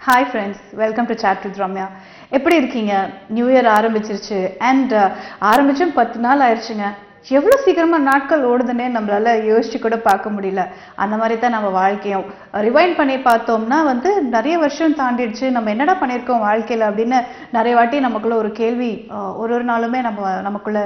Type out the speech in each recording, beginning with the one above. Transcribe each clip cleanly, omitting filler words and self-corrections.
Hi friends, welcome to Chat with Ramya. எப்படி இருக்கீங்க? New year ஆரம்பிச்சிருச்சு அண்ட் ஆரம்பிச்சும் 10 நாள் ஆயிடுச்சுங்க. எவ்வளவு சீக்கிரமா நாட்கள் ஓடுதுன்னே நம்மளால யோசிச்சு கூட பார்க்க முடியல. அந்த மாதிரி தான் நம்ம வாழ்க்கையும் ரிவைண்ட் பண்ணி பார்த்தோம்னா நிறைய வருஷம் தாண்டிடுச்சு. நம்ம என்னடா பண்ணியிருக்கோம் வாழ்க்கையில அப்படின்னு நிறைய வாட்டி நமக்குள்ள ஒரு கேள்வி ஒரு நாளுமே நமக்குள்ள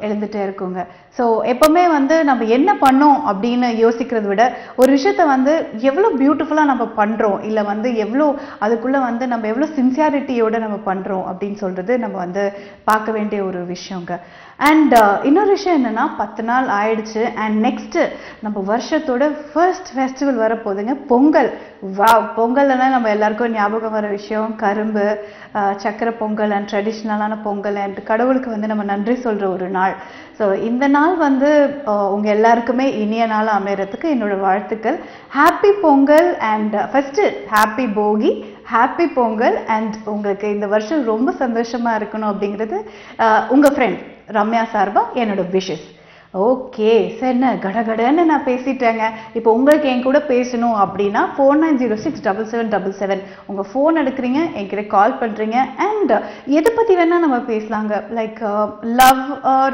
எழுந்துட்டே இருக்குங்க. ஸோ எப்பவுமே நம்ம என்ன பண்ணோம் அப்படின்னு யோசிக்கிறத விட ஒரு விஷயத்த எவ்வளோ பியூட்டிஃபுல்லாக நம்ம பண்ணுறோம் இல்லை எவ்வளோ அதுக்குள்ளே நம்ம எவ்வளோ சின்சியாரிட்டியோட நம்ம பண்ணுறோம் அப்படின்னு சொல்கிறது நம்ம பார்க்க வேண்டிய ஒரு விஷயங்க. அண்ட் இன்னொரு விஷயம் என்னன்னா 10 நாள் ஆயிடுச்சு அண்ட் நெக்ஸ்ட் நம்ம வருஷத்தோட ஃபர்ஸ்ட் ஃபெஸ்டிவல் வரப்போகுதுங்க, பொங்கல். பொங்கல்னா நம்ம எல்லாருக்கும் ஞாபகம் வர விஷயம் கரும்பு, சக்கரை பொங்கல் அண்ட் ட்ரெடிஷ்னலான பொங்கல் அண்ட் கடவுளுக்கு நம்ம நன்றி சொல்ற ஒரு நாள். ஸோ இந்த நாள் உங்க எல்லாருக்குமே இனிய நாள் அமையறதுக்கு என்னோட வாழ்த்துக்கள். Happy Pongal and first happy Bogi, happy Pongal and உங்களுக்கு இந்த வருஷம் ரொம்ப சந்தோஷமா இருக்கணும் அப்படிங்கிறது உங்க ஃப்ரெண்ட் ரம்யா சார்பா என்னோட விஷஸ். ஓகே சார், என்ன கடகடன்னு நான் பேசிட்டேங்க. இப்போ உங்களுக்கு என் கூட பேசணும் அப்படின்னா 49067777 உங்கள் ஃபோன் எடுக்கிறீங்க, என்கிட்ட கால் பண்ணுறீங்க அண்ட் எதை பற்றி வேணால் நம்ம பேசலாங்க. லைக் லவ்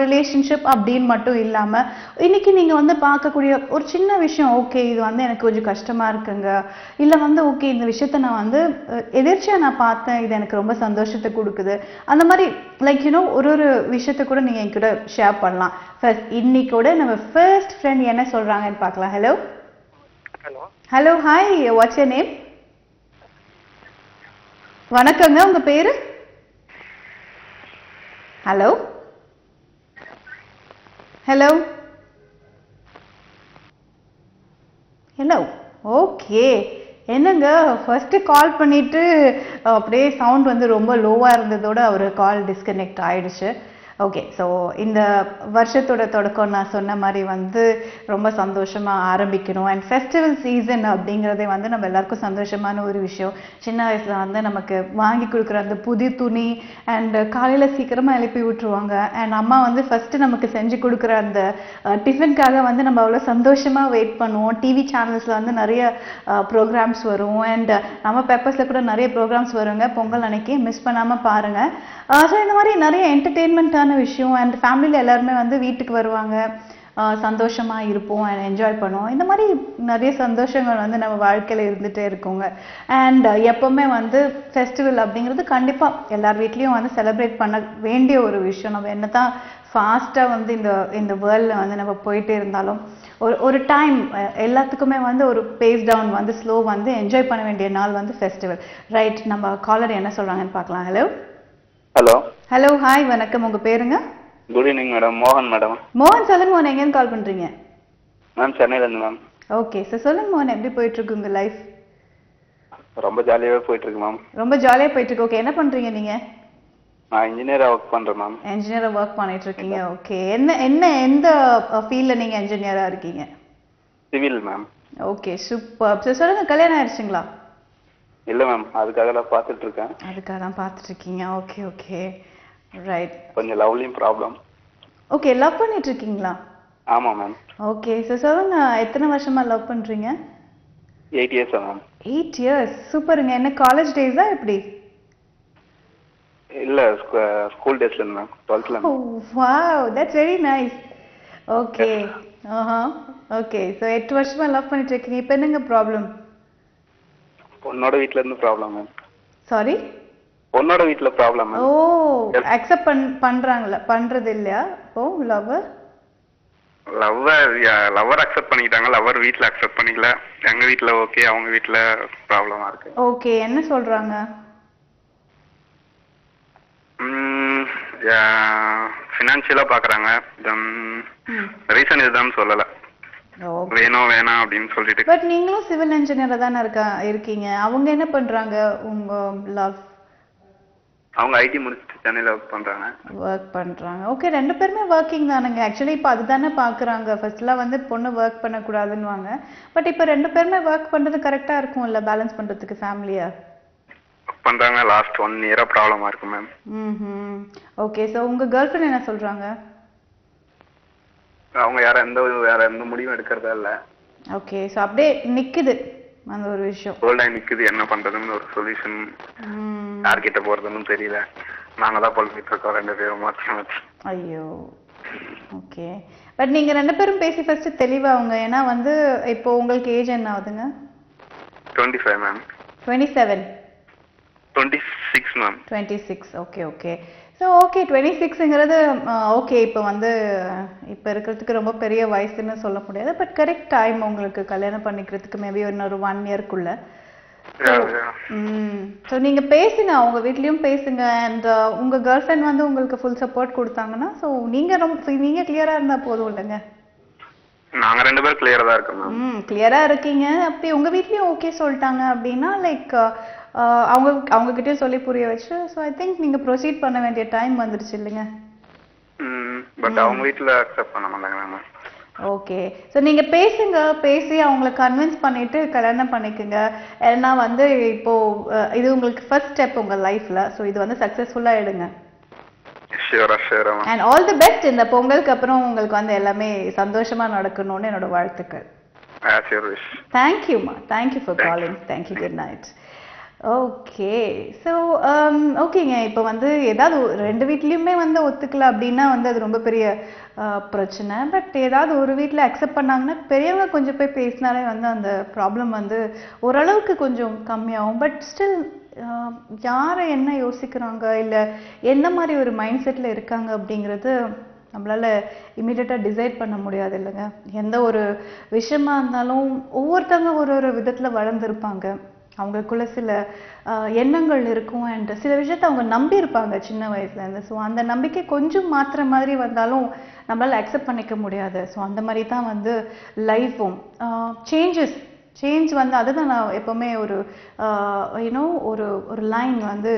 ரிலேஷன்ஷிப் அப்படின்னு மட்டும் இல்லாமல் இன்னைக்கு நீங்கள் பார்க்கக்கூடிய ஒரு சின்ன விஷயம், ஓகே இது எனக்கு கொஞ்சம் கஷ்டமாக இருக்குங்க, இல்லை ஓகே இந்த விஷயத்த நான் எதிர்ச்சியாக நான் பார்த்தேன், இது எனக்கு ரொம்ப சந்தோஷத்தை கொடுக்குது, அந்த மாதிரி லைக் ஒரு விஷயத்த கூட நீங்கள் என் கூட ஷேர் பண்ணலாம். ஃபர்ஸ்ட் இன்னைக்கோட நம்ம ஃபர்ஸ்ட் ஃப்ரெண்ட் என்ன சொல்றாங்கன்னு பார்க்கலாம். Hello hello hi, what's your name? வணக்கங்க, உங்க பேரு? ஹலோ ஹலோ ஹலோ ஓகே, என்னங்க ஃபர்ஸ்ட் கால் பண்ணிட்டு அப்படியே சவுண்ட் ரொம்ப லோவா இருந்ததோட அவர் கால் டிஸ்கனெக்ட் ஆயிடுச்சு. ஓகே, ஸோ இந்த வருஷத்தோட தொடக்கம் நான் சொன்ன மாதிரி ரொம்ப சந்தோஷமாக ஆரம்பிக்கணும் அண்ட் ஃபெஸ்டிவல் சீசன் அப்படிங்கிறதே நம்ம எல்லாருக்கும் சந்தோஷமான ஒரு விஷயம். சின்ன வயசில் நமக்கு வாங்கி கொடுக்குற அந்த புது துணி அண்ட் காலையில் சீக்கிரமாக எழுப்பி விட்டுருவாங்க அண்ட் அம்மா ஃபஸ்ட்டு நமக்கு செஞ்சு கொடுக்குற அந்த டிஃபனுக்காக நம்ம அவ்வளோ சந்தோஷமாக வெயிட் பண்ணுவோம். டிவி சேனல்ஸில் நிறைய ப்ரோக்ராம்ஸ் வரும் அண்ட் நம்ம பேப்பர்ஸில் கூட நிறைய ப்ரோக்ராம்ஸ் வருங்க. பொங்கல் அன்னைக்கு மிஸ் பண்ணாமல் பாருங்கள். ஸோ இந்த மாதிரி நிறைய என்டர்டெயின்மெண்ட்டான விஷயம் அண்ட் ஃபேமிலியில் எல்லாருமே வீட்டுக்கு வருவாங்க, சந்தோஷமாக இருப்போம் அண்ட் என்ஜாய் பண்ணுவோம். இந்த மாதிரி நிறைய சந்தோஷங்கள் நம்ம வாழ்க்கையில் இருந்துகிட்டே இருக்குங்க. அண்ட் எப்போவுமே ஃபெஸ்டிவல் அப்படிங்கிறது கண்டிப்பாக எல்லார் வீட்லேயும் செலிப்ரேட் பண்ண வேண்டிய ஒரு விஷயம். நம்ம என்ன தான் ஃபாஸ்ட்டாக இந்த வேர்ல்டில் நம்ம போயிட்டே இருந்தாலும் ஒரு டைம் எல்லாத்துக்குமே ஒரு பேஸ் டவுன் ஸ்லோ என்ஜாய் பண்ண வேண்டிய நாள் ஃபெஸ்டிவல், ரைட்? நம்ம காலர் என்ன சொல்கிறாங்கன்னு பார்க்கலாம். ஹலோ ஹலோ ஹலோ ஹாய், வணக்கம், உங்கள் பேருங்க? குட் ஈவினிங் மேடம், மோகன் மேடம். மோகன், சொல்லுங்க மோகன், எங்கேருந்து கால் பண்ணுறீங்க? மேம் சென்னையிலேருந்து மேம். ஓகே சார், சொல்லுங்க மோகன், எப்படி போயிட்டுருக்கு உங்கள் லைஃப்? ரொம்ப ஜாலியாகவே போயிட்டுருக்கு மேம். ரொம்ப ஜாலியாக போயிட்டுருக்கு. ஓகே, என்ன பண்ணுறீங்க நீங்கள்? நான் இன்ஜினியராக ஒர்க் பண்ணுறேன் மேம். இன்ஜினியராக ஒர்க் பண்ணிட்டு இருக்கீங்க. ஓகே, எந்த ஃபீல்டில் நீங்கள் இன்ஜினியராக இருக்கீங்க? Civil ma'am. Okay, super. Sir சொல்லுங்கள், கல்யாணம் ஆயிடுச்சுங்களா? இல்லை மேம், அதுக்காக தான் பார்த்துட்டு இருக்கேன். அதுக்காக தான் பார்த்துட்டு இருக்கீங்க. Okay okay, right. கொஞ்சம் லவ்லியும் ப்ராப்ளம். ஓகே, லவ் பண்ணிட்டு இருக்கீங்களா? ஆமாம் மேம். ஓகே சார், சொல்லுங்க, எத்தனை வருஷமா லவ் பண்ணுறீங்க? 8 years மேம். 8 years, சூப்பருங்க. என்ன காலேஜ் டேஸா எப்படி? இல்லை, ஸ்கூல் டேஸ்ல ma'am, 12th. Wow, that's very nice. Okay okay, so 8 வருஷமா லவ் பண்ணிட்டு இருக்கீங்க. இப்போ என்னங்க ப்ராப்ளம்? பொண்ணோட வீட்டில் இருந்து ப்ராப்ளம் மேம். சாரி? பொண்ணோட வீட்டில் ப்ராப்ளம் மேம். ஓ, அக்செப்ட் பண்றாங்களா? பண்றது இல்லையா ஓ லவ்வர்? லவ்வர் அக்செப்ட் பண்ணிக்கிட்டாங்க, லவ்வர் வீட்டில் அக்செப்ட் பண்ணிக்கல. எங்கள் வீட்டில் ஓகே, அவங்க வீட்டில் ப்ராப்ளமாக இருக்கு. ஓகே, என்ன சொல்றாங்க? ஃபினான்ஷியலாக பார்க்குறாங்க. ரீசன் இதுதான் சொல்லலை, வேணும் வேணாம் அப்படின்னு சொல்லிட்டு. பட் நீங்களும் சிவில் இன்ஜினியரா தானே இருக்கீங்க. அவங்க என்ன பண்றாங்க உங்க லவ்? அவங்க ஐடி முடிச்சுட்டு சென்னையில் ஒர்க் பண்றாங்க. ஓகே, ரெண்டு பேருமே ஒர்க்கிங் தானுங்க. ஆக்சுவலி இப்போ அதுதானே பார்க்குறாங்க. ஃபர்ஸ்ட்லாம் பொண்ணு ஒர்க் பண்ணக்கூடாதுன்னுவாங்க. பட் இப்போ ரெண்டு பேருமே ஒர்க் பண்ணுறது கரெக்டாக இருக்கும்ல, பேலன்ஸ் பண்ணுறதுக்கு ஃபேமிலியை? ஒர்க் பண்ணுறாங்க. லாஸ்ட் 1 year ப்ராப்ளமாக இருக்கு மேம். ஓகே, ஸோ உங்கள் கேர்ள் ஃப்ரெண்ட் என்ன சொல்கிறாங்க? அவங்க வேற எந்த முடிவும் எடுக்கிறதா இல்லை. ஓகே, ஸோ அப்படியே நிற்குது அந்த ஒரு விஷயம் ஹோல்ட் ஆகி நிக்குது, என்ன பண்றதுன்னு ஒரு சொல்யூஷன் ம். யார்கிட்ட போறதுன்னு தெரியல. நாங்க தான் புலம்பிட்டு இருக்கோம் 2 பேரும் மாற்றி மாற்றி. ஐயோ ஓகே. பட் நீங்க 2 பேரும் பேசி ஃபர்ஸ்ட் தெளிவாகுங்க. ஏன்னா வந்து இப்போ உங்களுக்கு ஏஜ் என்ன ஆகுதுங்க? 25 ma'am. 27. 26 ma'am. 26 okay okay. So okay 26ங்கிறது ஓகே. இப்போ வந்து இப்போ இருக்கிறதுக்கு ரொம்ப பெரிய வயசுன்னு சொல்ல முடியாது. பட் கரெக்ட் டைம் உங்களுக்கு கல்யாணம் பண்ணிக்கிறதுக்கு மேபி இன்னொரு 1 இயர்க்குள்ள. ஸோ நீங்க பேசுங்க, அவங்க வீட்லயும் பேசுங்க. அண்ட் உங்க கேர்ள் ஃப்ரெண்ட் வந்து உங்களுக்கு ஃபுல் சப்போர்ட் கொடுத்தாங்கன்னா ஸோ நீங்க கிளியரா இருந்தா போதும் இல்லைங்க? நாங்க 2 பேரும் கிளியரா தான் இருக்கோம் மேம். கிளியரா இருக்கீங்க. அப்படி உங்க வீட்லயும் ஓகே சொல்லிட்டாங்க அப்படின்னா லைக் அவங்க கிட்டயும் சொல்லி புரிய வச்சு ஸோ ஐ திங்க் நீங்க ப்ரொசீட் பண்ண வேண்டிய டைம் வந்துருச்சு இல்லைங்க? பட் அவங்க வீட்ல அக்செப்ட் பண்ண மாட்டாங்க மேம். ஓகே. ஸோ நீங்க பேசுங்க, பேசி அவங்கள கன்வின்ஸ் பண்ணிட்டு கல்யாணம் பண்ணிக்கோங்க. ஏன்னா வந்து இப்போ இது உங்களுக்கு ஃபர்ஸ்ட் ஸ்டெப் உங்க லைஃப்ல. ஸோ இது வந்து சக்சஸ்ஃபுல்லா எடுங்க. ஷூரா ma'am. And all the best. இந்த பொங்கலுக்கு அப்புறம் உங்களுக்கு வந்து எல்லாமே சந்தோஷமா நடக்கணும்னு என்னோட வாழ்த்துக்கள். தேங்க்யூமா. Thank you for calling. Thank you. Good night. Okay. So ஓகேங்க. இப்போ வந்து ஏதாவது 2 வீட்லேயுமே வந்து ஒத்துக்கல அப்படின்னா வந்து அது ரொம்ப பெரிய பிரச்சனை. பட் ஏதாவது ஒரு வீட்டில் அக்செப்ட் பண்ணாங்கன்னா பெரியவங்க கொஞ்சம் போய் பேசினாலே வந்து அந்த ப்ராப்ளம் வந்து ஓரளவுக்கு கொஞ்சம் கம்மியாகும். பட் ஸ்டில் யாரை என்ன யோசிக்கிறாங்க இல்லை என்ன மாதிரி ஒரு மைண்ட் செட்டில் இருக்காங்க அப்படிங்கிறது நம்மளால இமீடியட்டாக டிசைட் பண்ண முடியாது இல்லைங்க? எந்த ஒரு விஷயமா இருந்தாலும் ஒவ்வொருத்தவங்க ஒரு ஒரு விதத்தில் வளர்ந்துருப்பாங்க. அவங்களுக்குள்ள சில எண்ணங்கள் இருக்கும். அண்ட் சில விஷயத்த அவங்க நம்பி இருப்பாங்க சின்ன வயசுலேருந்து. ஸோ அந்த நம்பிக்கை கொஞ்சம் மாற்றுற மாதிரி வந்தாலும் நம்மளால் அக்செப்ட் பண்ணிக்க முடியாது. ஸோ அந்த மாதிரி தான் வந்து லைஃப்பும் சேஞ்ச் வந்து அதுதான் நான் எப்போவுமே ஒரு யூனோ ஒரு லைன் வந்து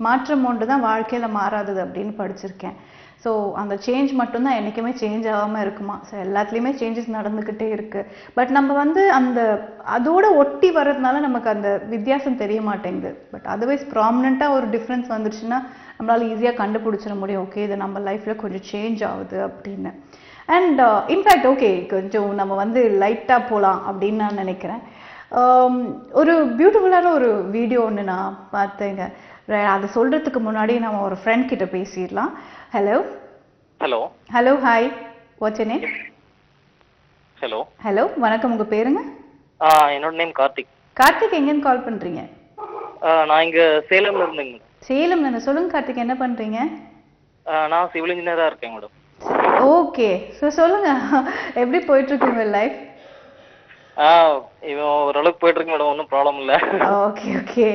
மாற்றம் ஒன்று தான் வாழ்க்கையில் மாறாதது அப்படின்னு படிச்சிருக்கேன். ஸோ அந்த சேஞ்ச் மட்டும்தான் என்றைக்குமே சேஞ்ச் ஆகாமல் இருக்குமா? ஸோ எல்லாத்துலேயுமே சேஞ்சஸ் நடந்துக்கிட்டே இருக்குது. பட் நம்ம வந்து அதோட ஒட்டி வர்றதுனால நமக்கு அந்த வித்தியாசம் தெரிய மாட்டேங்குது. பட் அதர்வைஸ் ப்ராமினெண்ட்டாக ஒரு டிஃப்ரென்ஸ் வந்துருச்சுன்னா நம்மளால் ஈஸியாக கண்டுபிடிச்சிட முடியும். ஓகே இது நம்ம லைஃப்பில் கொஞ்சம் சேஞ்ச் ஆகுது அப்படின்னு. அண்ட் இன்ஃபேக்ட் ஓகே கொஞ்சம் நம்ம வந்து லைட்டாக போகலாம் அப்படின்னு நான் நினைக்கிறேன். ஒரு பியூட்டிஃபுல்லான ஒரு வீடியோ ஒன்று நான் பார்த்தேங்க. அது சொல்கிறதுக்கு முன்னாடி நம்ம ஒரு ஃப்ரெண்ட் கிட்ட பேசிடலாம். Hello. Hello hi. What's your name? Hello வணக்கம். உங்கள் பேருங்க? என்னோட நேம் கார்த்திக். கார்த்திக் எங்கேருந்து கால் பண்ணுறீங்க? நான் இங்கே சேலம்ல இருந்தேங்க. சேலம்ல சொல்லுங்க கார்த்திக், என்ன பண்ணுறீங்க? நான் சிவில் இன்ஜினியராக இருக்கேன் மேடம். ஓகே. ஸோ சொல்லுங்க எப்படி போயிட்டுருக்கு உங்கள் லைஃப்? இவன் ஓரளவுக்கு போயிட்டு இருக்கு மேடம், ஒன்றும் ப்ராப்ளம் இல்லை. Okay okay.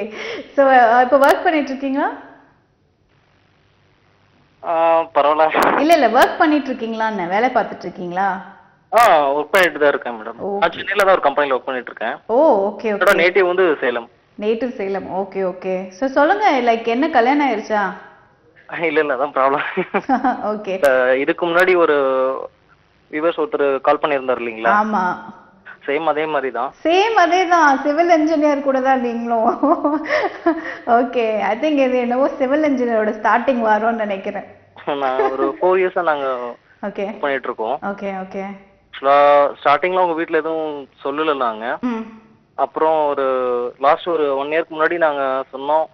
ஸோ இப்போ ஒர்க் பண்ணிட்டு இருக்கீங்களா? பரவாயில்ல. இல்ல ஒர்க் பண்ணிட்டு இருக்கீங்களான்னு, வேலை பார்த்துட்டு இருக்கீங்களா? ஒர்க் பண்ணிட்டு தான் இருக்கேன் மேடம். நான் சென்னையில தான் ஒரு கம்பெனில ஒர்க் பண்ணிட்டு இருக்கேன். ஓ ஓகே ஓகே. நேட்டிவ் வந்து Salem. Native Salem. Okay okay. So சொல்லுங்க லைக் என்ன கல்யாணம் ஆயிருச்சா? இல்ல அதான் ப்ராப்ளம். ஓகே. இதுக்கு முன்னாடி ஒரு வியூவர்ஸ் ஒருத்தர் கால் பண்ணியிருந்தார் இல்லைங்களா? ஆமா. சேம் அதே மாதிரி தான். சேம் அதே தான். சிவில் இன்ஜினியர் கூட தான் நீங்களும். ஓகே. ஐ திங்க் இது என்னவோ சிவில் இன்ஜினியரோட ஸ்டார்டிங் வரும்னு நினைக்கிறேன். நான் ஒரு 4 இயர்ஸா நாங்க ஓகே பண்ணிட்டு இருக்கோம். Okay okay. ஸ்டார்டிங்ல உங்க வீட்ல எதுவும் சொல்லல நாங்க. அப்புறம் ஒரு லாஸ்ட் ஒரு 1 இயர்க்கு முன்னாடி நாங்க சொன்னோம்.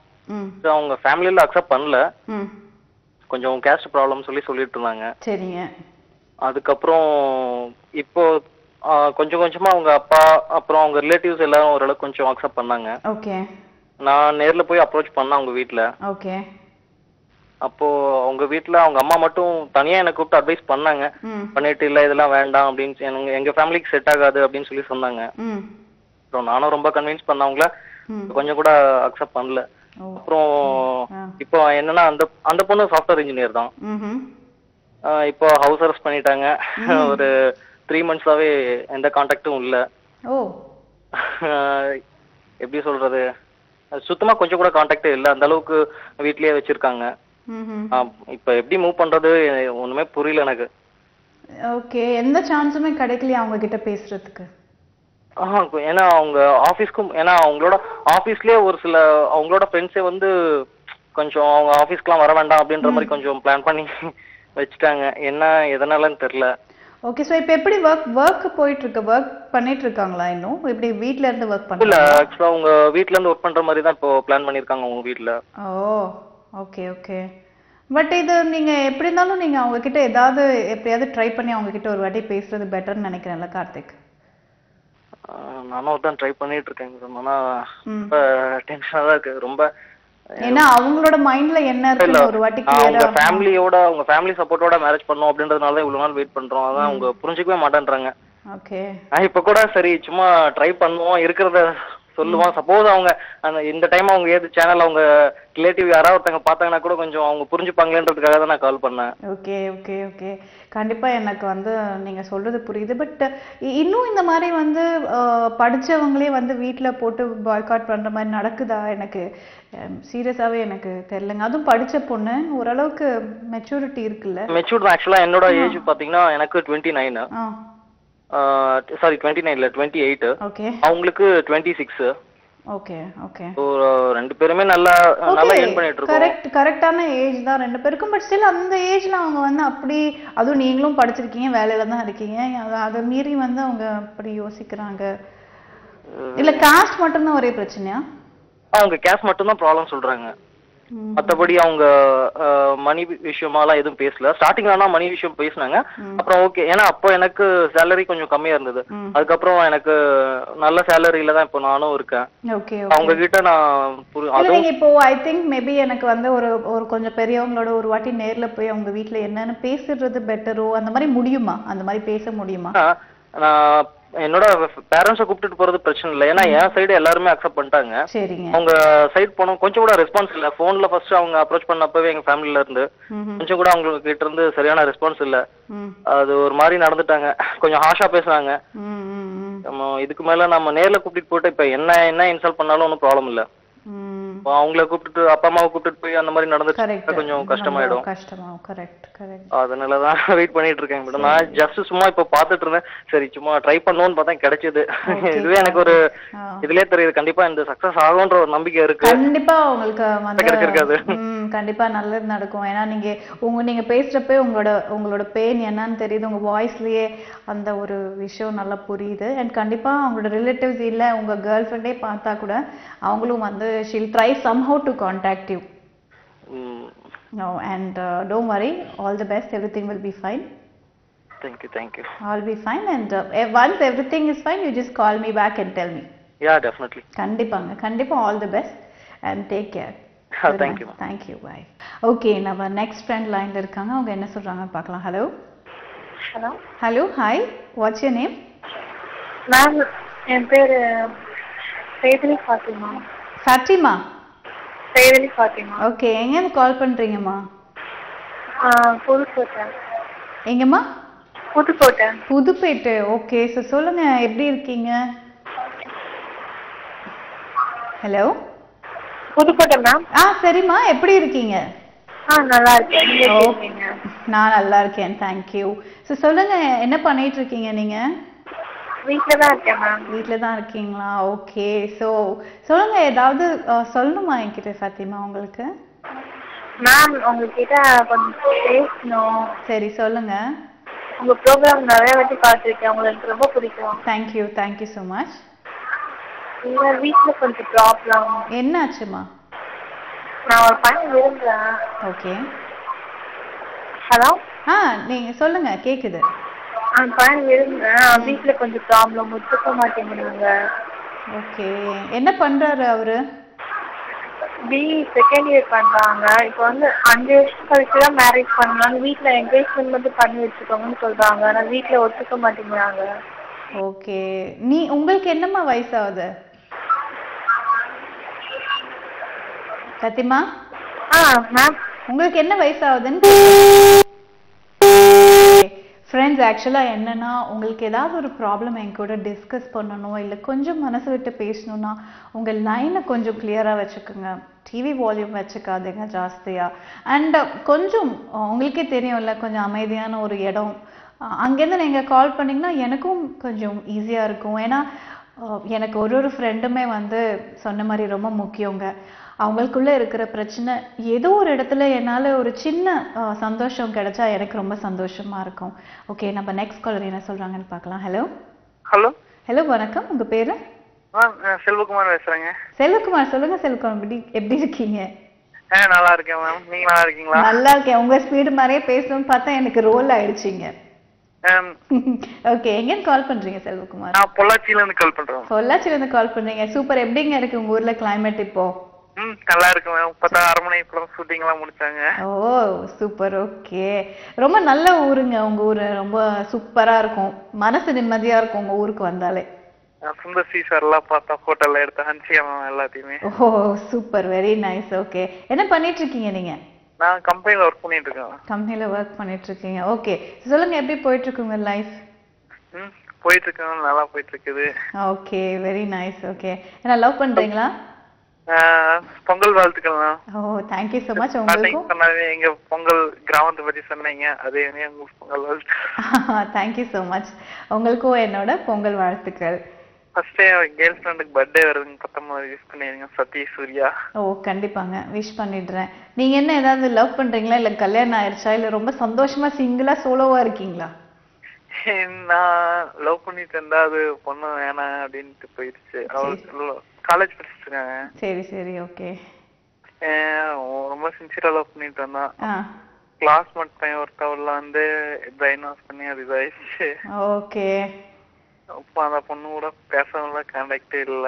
அவங்க ஃபேமிலியில அக்செப்ட் பண்ணல. கொஞ்சம் கேஸ்ட் ப்ராப்ளம் சொல்லிட்டு இருந்தாங்க. சரிங்க. அதுக்கப்புறம் இப்போ கொஞ்சம் கொஞ்சமா அவங்க அப்பா அப்புறம் அவங்க ரிலேட்டிவ்ஸ் எல்லாரும் ஓரளவுக்கு கொஞ்சம் அக்செப்ட் பண்ணாங்க. ஓகே. நான் நேர்ல போய் அப்ரோச் பண்ணேன் அவங்க வீட்ல. ஓகே. அப்போ அவங்க வீட்ல அவங்க அம்மா மட்டும் தனியா எனக்கு கூப்பிட்டு அட்வைஸ் பண்ணாங்க. பண்ணிட்டு இல்ல இதெல்லாம் வேண்டாம் அப்படின்னு, எங்க ஃபேமிலிக்கு செட் ஆகாது அப்படின்னு சொன்னாங்க. அப்புறம் நானும் ரொம்ப கன்வின்ஸ் பண்ணவங்கள கொஞ்சம் கூட அக்செப்ட் பண்ணல. அப்புறம் இப்போ என்னன்னா அந்த பொண்ணு சாஃப்ட்வேர் இன்ஜினியர் தான். இப்போ ஹவுஸ் அரெஸ்ட் பண்ணிட்டாங்க. ஒரு 3 மந்த்ஸாவே எந்த கான்டாக்டும் இல்ல. எப்படி சொல்றது, சுத்தமா கொஞ்சம் கூட கான்டாக்டே இல்ல. அந்த அளவுக்கு வீட்லயே வச்சிருக்காங்க. இப்ப எப்படி மூவ் பண்றது ஒண்ணுமே புரியல எனக்கு. ஓகே. எந்த சான்ஸுமே கிடைக்கலையா அவங்க கிட்ட பேசுறதுக்கு? ஏன்னா அவங்க ஆபீஸ்க்கும், ஏன்னா அவங்களோட ஆபீஸ்லயே ஒரு சில அவங்களோட ஃப்ரெண்ட்ஸே வந்து கொஞ்சம் அவங்க ஆபீஸ்க்குலாம் வர வேண்டாம் அப்படின்ற மாதிரி கொஞ்சம் பிளான் பண்ணி வச்சுட்டாங்க. என்ன எதனாலன்னு தெரியல. ஓகே சோ இப்போ எப்படி வர்க் போயிட்டு இருக்கு வர்க் பண்ணிட்டு இருக்காங்களா இன்னும் இப்படி வீட்ல இருந்து வர்க் இல்ல பண்றாங்களா ஆக்சுவலா அவங்க வீட்ல இருந்து ஒர்க் பண்ற மாதிரி தான் இப்போ பிளான் பண்ணிருக்காங்க அவங்க வீட்ல. ஓ ஓகே ஓகே பட் இது நீங்க எப்படி இருந்தாலும் நீங்க அவங்க கிட்ட ஏதாவது எப்படியாவது ட்ரை பண்ணி அவங்க கிட்ட ஒரு வாட்டி பேசுறது பெட்டர்னு நினைக்கிறேன்ல கார்த்திக். நானும் தான் ட்ரை பண்ணிட்டு இருக்கேன் மேடம். ஆனா ரொம்ப டென்ஷனா தான் இருக்கு ரொம்ப. ஏன்னா அவங்களோட மைண்ட்ல என்ன இல்ல இருக்குன்னு ஒரு வாட்டி அவங்க கிளியரா ஃபேமிலியோட அவங்க ஃபேமிலி சப்போர்ட்டோட மேரேஜ் பண்ணோம் அப்படின்றதுனால தான் இவ்வளவு நாள் வெயிட் பண்றோம். அதான் அவங்க புரிஞ்சுக்கவே மாட்டேன்றாங்க. ஓகே நான் இப்ப கூட சரி சும்மா ட்ரை பண்ணுவோம் இருக்கிறத சொல்லுவோம். சப்போஸ் அவங்க அந்த இந்த டைம் அவங்க ஏது சேனல் அவங்க ரிலேட்டிவ் யாராவது ஒருத்தங்க பார்த்தாங்கன்னா கூட கொஞ்சம் அவங்க புரிஞ்சுப்பாங்களேன்றதுக்காக தான் நான் கால் பண்ணேன். ஓகே ஓகே ஓகே கண்டிப்பா எனக்கு வந்து நீங்க சொல்றது புரியுது பட் இன்னும் இந்த மாதிரி வந்து படிச்சவங்களே வந்து வீட்ல போட்டு பாய்காட் பண்ற மாதிரி நடக்குதா எனக்கு சீரியஸாவே எனக்கு தெரியலங்க. அதுவும் படிச்ச பொண்ணு ஓரளவுக்கு மெச்சூரிட்டி இருக்குல்ல. மெச்சூர் ஆக்சுவலா என்னோட ஏஜ் பாத்தீங்கன்னா எனக்கு 29 சாரி 29 இல்ல 28 ஓகே அவங்களுக்கு 26. ஓகே ஓகே ஸோ ரெண்டு பேருமே நல்லா ஏர்ன் பண்ணிட்டு இருக்கோம். கரெக்டான ஏஜ் தான் ரெண்டு பேருக்கும் பட் ஸ்டில் அந்த ஏஜ்ல அவங்க வந்து அப்படி அதுவும் நீங்களும் படிச்சிருக்கீங்க வேலையில தான் இருக்கீங்க அதை மீறி வந்து அவங்க அப்படி யோசிக்கிறாங்க. இல்ல காஸ்ட் மட்டும் தான் ஒரே பிரச்சனையா? அவங்க கேஷ் மட்டும் தான் ப்ராப்ளம் சொல்றாங்க. மத்தபடி அவங்க மணி விஷயமாலாம் எதுவும் பேசல. ஸ்டார்டிங்ல ஆனா மணி விஷயம் பேசினாங்க. அப்புறம் ஓகே ஏன்னா அப்போ எனக்கு சேலரி கொஞ்சம் கம்மியா இருந்தது. அதுக்கப்புறம் எனக்கு நல்ல சேலரியில தான் இப்போ நானும் இருக்கேன். அவங்க கிட்ட நான் அதுவும் இப்போ ஐ திங்க் மேபி எனக்கு வந்து ஒரு கொஞ்சம் பெரியவங்களோட ஒரு வாட்டி நேர்ல போய் அவங்க வீட்ல என்னன்னு பேசுறது பெட்டரோ அந்த மாதிரி முடியுமா? அந்த மாதிரி பேச முடியுமா? நான் என்னோட பேரண்ட்ஸை கூப்பிட்டு போறது பிரச்சனை இல்லை. ஏன்னா என் சைடு எல்லாருமே அக்செப்ட் பண்ணிட்டாங்க. அவங்க சைடு போனோம் கொஞ்சம் கூட ரெஸ்பான்ஸ் இல்ல. போன்ல ஃபர்ஸ்ட் அவங்க அப்ரோச் பண்ணப்பவே எங்க ஃபேமிலில இருந்து கொஞ்சம் கூட அவங்க கிட்ட இருந்து சரியான ரெஸ்பான்ஸ் இல்ல. அது ஒரு மாதிரி நடந்துட்டாங்க. கொஞ்சம் ஹாஷா பேசுறாங்க. இதுக்கு மேல நம்ம நேர்ல கூப்பிட்டு போட்டு இப்ப என்ன இன்சல்ட் பண்ணாலும் ஒன்றும் ப்ராப்ளம் இல்ல. அவங்கள கூப்பிட்டு அப்பா அம்மாவை கூப்பிட்டு போய் அந்த மாதிரி நடந்துட்டு கொஞ்சம் கஷ்டமாயிடும். அதனாலதான் வெயிட் பண்ணிட்டு இருக்கேன் மேடம். நான் ஜஸ்ட் சும்மா இப்ப பாத்துட்டு இருந்தேன். சரி சும்மா ட்ரை பண்ணுவோம்னு பார்த்தா கிடைச்சது. இதுவே எனக்கு ஒரு இதுலயே தெரியுது கண்டிப்பா இந்த சக்சஸ் ஆகும்ன்ற ஒரு நம்பிக்கை இருக்கு. கண்டிப்பா உங்களுக்கு கிடைச்சிருக்காது. கண்டிப்பா நல்லது நடக்கும். ஏன்னா நீங்க பேசுறப்ப உங்களோட பெயின் என்னன்னு தெரியுது. உங்க வாய்ஸ்லயே அந்த ஒரு விஷயம் நல்லா புரியுது. அண்ட் கண்டிப்பா அவங்களோட ரிலேட்டிவ்ஸ் இல்ல உங்க கேர்ள் ஃப்ரெண்டே பார்த்தா கூட அவங்களும் வந்து she'll try somehow to contact you. No, and don't worry, all the best, everything will be fine. Thank you. I'll be fine and once everything is fine you just call me back and tell me. Yeah, definitely. கண்டிப்பா all the best and take care. Thank you. Thank you, bye. Okay, நம்ம next friend lineல இருக்காங்க. அவங்க என்ன சொல்றாங்க பார்க்கலாம். Hello, hi, what's your name? Ma'am, என் பேரு சேதலி Fathima. Fathima? சேதலி Fathima. Okay, எங்க கால் பண்றீங்கம்மா? புதுக்கோட்டை. எங்கம்மா? புதுப்பேட்டை. ஓகே, சொல்லுங்க எப்படி இருக்கீங்க? Hello, Pudukkottai ma'am. சரிம்மா, எப்படி இருக்கீங்க? நல்லா இருக்கேன். நீங்க எப்படி இருக்கீங்க? நான் நல்லா இருக்கேன், தேங்க்யூ. சொல்லுங்க, என்ன பண்ணிட்டு இருக்கீங்க நீங்க? வீட்ல தான் இருக்கேன் மேம். வீட்ல தான் இருக்கீங்களா? ஓகே, சொல்லுங்க, ஏதாவது சொல்லணுமா என்கிட்ட ஃபாத்திமா உங்களுக்கு? மேம் உங்ககிட்ட கொஞ்சம் பேசணும். சரி சொல்லுங்க. உங்க ப்ரோக்ராம் நிறைய வாட்டி பார்த்துருக்கேன். உங்களுக்கு ரொம்ப பிடிக்கும். Thank you so much. எங்க வீட்ல கொஞ்சம் ப்ராப்ளம். என்னாச்சுமா? நான் ஒரு பையன் விரும்புறேன். ஓகே. ஹலோ. நீங்க சொல்லுங்க, கேக்குது. பையன் விரும்புறேன். வீட்ல கொஞ்சம் ப்ராப்ளம், ஒத்துக்க மாட்டேங்கிறாங்க. ஓகே, என்ன பண்றாரு அவரு? BE செகண்ட் இயர் பண்றாங்க. இப்போ வந்து 5 வருஷம் கழிச்சு தான் மேரேஜ் பண்ணலாம். வீட்ல என்கரேஜ்மெண்ட் மட்டும் பண்ணி வச்சுக்கோங்கன்னு சொல்றாங்க. ஆனா வீட்ல ஒத்துக்க மாட்டேங்கிறாங்க. ஓகே, உங்களுக்கு என்னம்மா வயசாகுது ஃபாத்திமா? மேம் உங்களுக்கு என்ன வயசாகுதுன்னு? ஃப்ரெண்ட்ஸ், ஆக்சுவலாக என்னன்னா, உங்களுக்கு ஏதாவது ஒரு ப்ராப்ளம் என் கூட டிஸ்கஸ் பண்ணணும், இல்லை கொஞ்சம் மனசு விட்டு பேசணும்னா உங்கள் லைனை கொஞ்சம் கிளியராக வச்சுக்கோங்க. டிவி வால்யூம் வச்சுக்காதீங்க ஜாஸ்தியாக. அண்ட் கொஞ்சம் உங்களுக்கே தெரியும்ல, கொஞ்சம் அமைதியான ஒரு இடம், அங்கேருந்து நீங்கள் கால் பண்ணிங்கன்னா எனக்கும் கொஞ்சம் ஈஸியாக இருக்கும். ஏன்னா எனக்கு ஒரு ஃப்ரெண்டுமே வந்து சொன்ன மாதிரி ரொம்ப முக்கியங்க. அவங்களுக்குள்ள இருக்கிற பிரச்சனை ஏதோ ஒரு இடத்துல என்னால ஒரு சின்ன சந்தோஷம் கிடைச்சா எனக்கு ரொம்ப சந்தோஷமா இருக்கும். ஓகே, நம்ம நெக்ஸ்ட் காலர் என்ன சொல்றாங்கன்னு பார்க்கலாம். ஹலோ ஹலோ ஹலோ, வணக்கம். உங்க பேரு? செல்வகுமார் பேசுறேங்க. செல்வகுமார், சொல்லுங்க செல்வகுமார், எப்படி இருக்கீங்க? நல்லா இருக்கேன் மேம். நீங்க நல்லா இருக்கீங்களா? நல்லா இருக்கேன். உங்க ஸ்பீடு மாதிரியே பேசணும்னு பார்த்தா எனக்கு ரோல் ஆயிடுச்சிங்க. ஓகே, எங்க கால் பண்றீங்க செல்வகுமார்? நான் பொள்ளாச்சியில இருந்து கால் பண்றேன். பொள்ளாச்சியில இருந்து கால் பண்றீங்க. சூப்பர். எப்படிங்க இருக்கு உங்க ஊர்ல கிளைமேட் இப்போ? நல்லா இருக்கு மேம். இப்பதான் அரண்மனை படம் ஷூட்டிங் எல்லாம் முடிச்சாங்க. ஓ சூப்பர். ஓகே, ரொம்ப நல்ல ஊருங்க உங்க ஊரு. ரொம்ப சூப்பரா இருக்கும், மனசு நிம்மதியா இருக்கும் உங்க ஊருக்கு வந்தாலே. சுந்தர் சி சார் எல்லாம் பார்த்தா போட்டோல எடுத்து அனுப்பிச்சியா மேம் எல்லாத்தையுமே. ஓ சூப்பர், வெரி நைஸ். ஓகே, என்ன பண்ணிட்டு இருக்கீங்க நீங்க? நான் கம்பெனில ஒர்க் பண்ணிட்டு இருக்கேன். கம்பெனில ஒர்க் பண்ணிட்டு இருக்கீங்க. ஓகே, சொல்லுங்க எப்படி போயிட்டு இருக்கு உங்க லைஃப்? போயிட்டு இருக்கேன், நல்லா போயிட்டு இருக்குது. Okay, very nice. ஓகே, என்ன லவ் பண்றீங்களா? பொங்கல் வாழ்த்துக்கள். ஓ தேங்க் யூ so much. உங்களுக்கு எங்க பொங்கல் கிராமத்தை பத்தி சொன்னீங்க, அதே உங்களுக்கு பொங்கல் வாழ்த்துக்கள். Thank you so much. உங்களுக்கும் என்னோட பொங்கல் வாழ்த்துக்கள். ஃபர்ஸ்ட் கேர்ள் ஃப்ரெண்டுக்கு பர்த்டே வருதுங்க, 19 விஷ் பண்ணிருங்க சத்ய சூர்யா. ஓ கண்டிப்பாங்க, விஷ் பண்ணிடுறேன். நீங்க என்ன ஏதாவது லவ் பண்றீங்களா, இல்ல கல்யாணம் ஆயிடுச்சா, இல்ல ரொம்ப சந்தோஷமா சிங்கிளா சோலோவா இருக்கீங்களா? நான் லவ் பண்ணிட்டு இருந்தா அது பொண்ணு வேணாம் அப்படின்ட்டு போயிடுச்சு. காலேஜ் படிச்சுட்டு இருக்காங்க. சரி சரி, ஓகே. ரொம்ப சின்சியரா லவ் பண்ணிட்டு இருந்தான். கிளாஸ்மேட் பையன் ஒருத்தவர்ல வந்து பிரெயின் வாஷ் பண்ணி அது இதாயிடுச்சு. ஓகே. அப்ப அந்த பொண்ணு கூட பேசல, கான்டாக்டே இல்ல.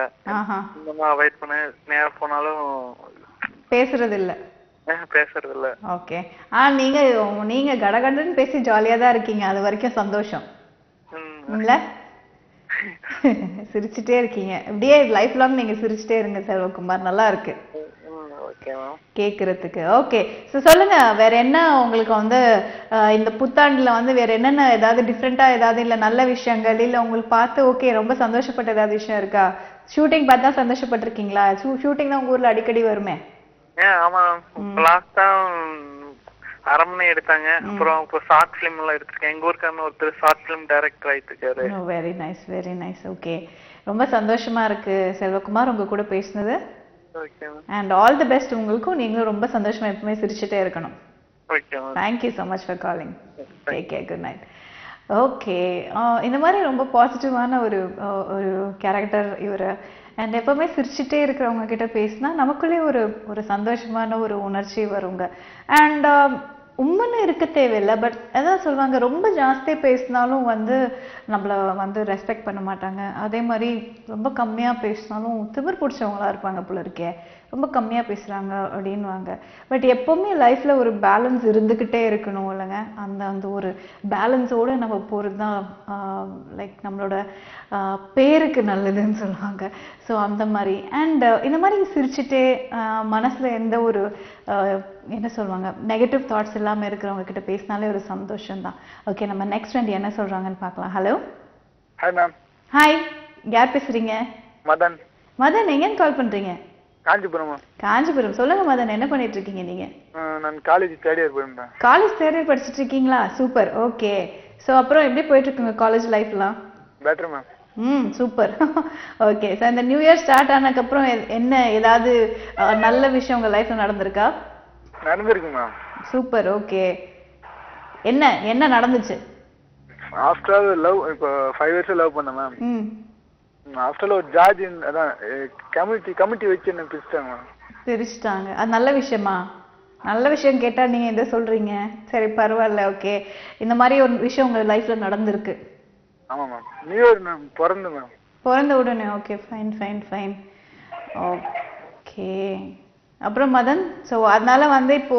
அவாய்ட் பண்ண, நேரா போனாலும் பேசுறது இல்ல. பேசுறது இல்ல. ஓகே. நீங்க கடகடன்னு பேசி ஜாலியா தான் இருக்கீங்க, அது வரைக்கும் சந்தோஷம் இல்ல? சிரிச்சுட்டே இருக்கீங்க, இப்படியே லைஃப் லாங் நீங்க சிரிச்சுட்டே இருங்க செல்வகுமார், நல்லா இருக்கு கேக்குறதுக்கு. ஓகே, சொல்லுங்க வேற என்ன உங்களுக்கு வந்து இந்த புத்தாண்டுல வந்து வேற என்னென்ன ஏதாவது டிஃப்ரெண்டா ஏதாவது இல்ல நல்ல விஷயங்கள், இல்ல உங்களுக்கு பார்த்து ஓகே ரொம்ப சந்தோஷப்பட்ட ஏதாவது விஷயம் இருக்கா? ஷூட்டிங் பார்த்தா சந்தோஷப்பட்டிருக்கீங்களா? ஷூட்டிங் தான் உங்க ஊர்ல அடிக்கடி வருமே. ஆமா, லாஸ்டா அரண்மனை எடுத்தாங்க. அப்புறம் இப்போ ஷார்ட் பிலிம் எல்லாம் எடுத்திருக்கேன். எங்க ஊருக்கான ஒருத்தர் ஷார்ட் பிலிம் டைரக்டர் ஆயிட்டு இருக்காரு. Very nice very nice. Okay, ரொம்ப சந்தோஷமா இருக்கு செல்வகுமார் உங்க கூட பேசினது. And all the best உங்களுக்கும். நீங்களும் ரொம்ப சந்தோஷமா எப்பவுமே சிரிச்சுட்டே இருக்கணும். Thank you so much for calling. Take care, good night. Okay, இந்த மாதிரி ரொம்ப பாசிட்டிவான ஒரு கேரக்டர் இவரு. அண்ட் எப்பவுமே சிரிச்சுட்டே இருக்கிறவங்க கிட்ட பேசினா நமக்குள்ளே ஒரு சந்தோஷமான ஒரு உணர்ச்சி வருங்க. அண்ட் உண்மைன்னு இருக்க தேவையில்லை, பட் எதாவது சொல்லுவாங்க, ரொம்ப ஜாஸ்தி பேசினாலும் வந்து நம்மளை வந்து ரெஸ்பெக்ட் பண்ண மாட்டாங்க. அதே மாதிரி ரொம்ப கம்மியாக பேசினாலும் திமிர் பிடிச்சவங்களா இருப்பாங்க போல இருக்கே, ரொம்ப கம்மியாக பேசுகிறாங்க அப்படின்வாங்க. பட் எப்போவுமே லைஃப்பில் ஒரு பேலன்ஸ் இருந்துக்கிட்டே இருக்கணும் இல்லைங்க. அந்த ஒரு பேலன்ஸோடு நம்ம போகிறது தான் லைக் நம்மளோட பேருக்கு நல்லதுன்னு சொல்லுவாங்க. ஸோ அந்த மாதிரி அண்ட் இந்த மாதிரி சிரிச்சுட்டே மனசில் எந்த ஒரு என்ன சொல்லுவாங்க நெகட்டிவ் தாட்ஸ் இல்லாமல் இருக்கிறவங்க கிட்ட பேசினாலே ஒரு சந்தோஷம் தான். ஓகே, நம்ம நெக்ஸ்ட் ஃப்ரெண்ட் என்ன சொல்கிறாங்கன்னு பார்க்கலாம். ஹலோ. Hi ma'am. ஹாய், யார் பேசுகிறீங்க? மதன். மதன், எங்கேன்னு கால் பண்ணுறீங்க? காஞ்சிபுரம். காஞ்சிபுரம். சொல்லுங்க மதன், என்ன பண்ணிட்டு இருக்கீங்க நீங்க? நான் காலேஜ் தேர்ட் இயர் போறேன். காலேஜ் தேர்ட் இயர் படிச்சிட்டு இருக்கீங்களா? சூப்பர். ஓகே, ஸோ அப்புறம் எப்படி போயிட்டு இருக்குங்க காலேஜ் லைஃப்லாம்? Better ma'am. Super. Okay, so இந்த நியூ இயர் ஸ்டார்ட் ஆனதுக்கப்புறம் என்ன ஏதாவது நல்ல விஷயம் உங்க லைஃப்ல நடந்திருக்கா? நடந்திருக்கு மேம். சூப்பர். ஓகே, என்ன நடந்துச்சு? ஆஃப்டர் லவ், இப்போ 5 இயர்ஸ் லவ் பண்ணேன் மேம். ஆஃப்டர் ஒரு ஜார்ஜ் அதான் கமிட்டி வச்சு என்ன பிரிச்சிட்டாங்க. அது நல்ல விஷயமா? நல்ல விஷயம் கேட்டா நீங்க எதை சொல்றீங்க? சரி பரவாயில்ல. ஓகே, இந்த மாதிரி ஒரு விஷயம் உங்க லைஃப்ல நடந்திருக்கு. ஆமா மேம். நியூ இயர் மேம் பிறந்த உடனே. Okay, fine fine fine. Okay, அப்புறம் மதன், ஸோ அதனால வந்து இப்போ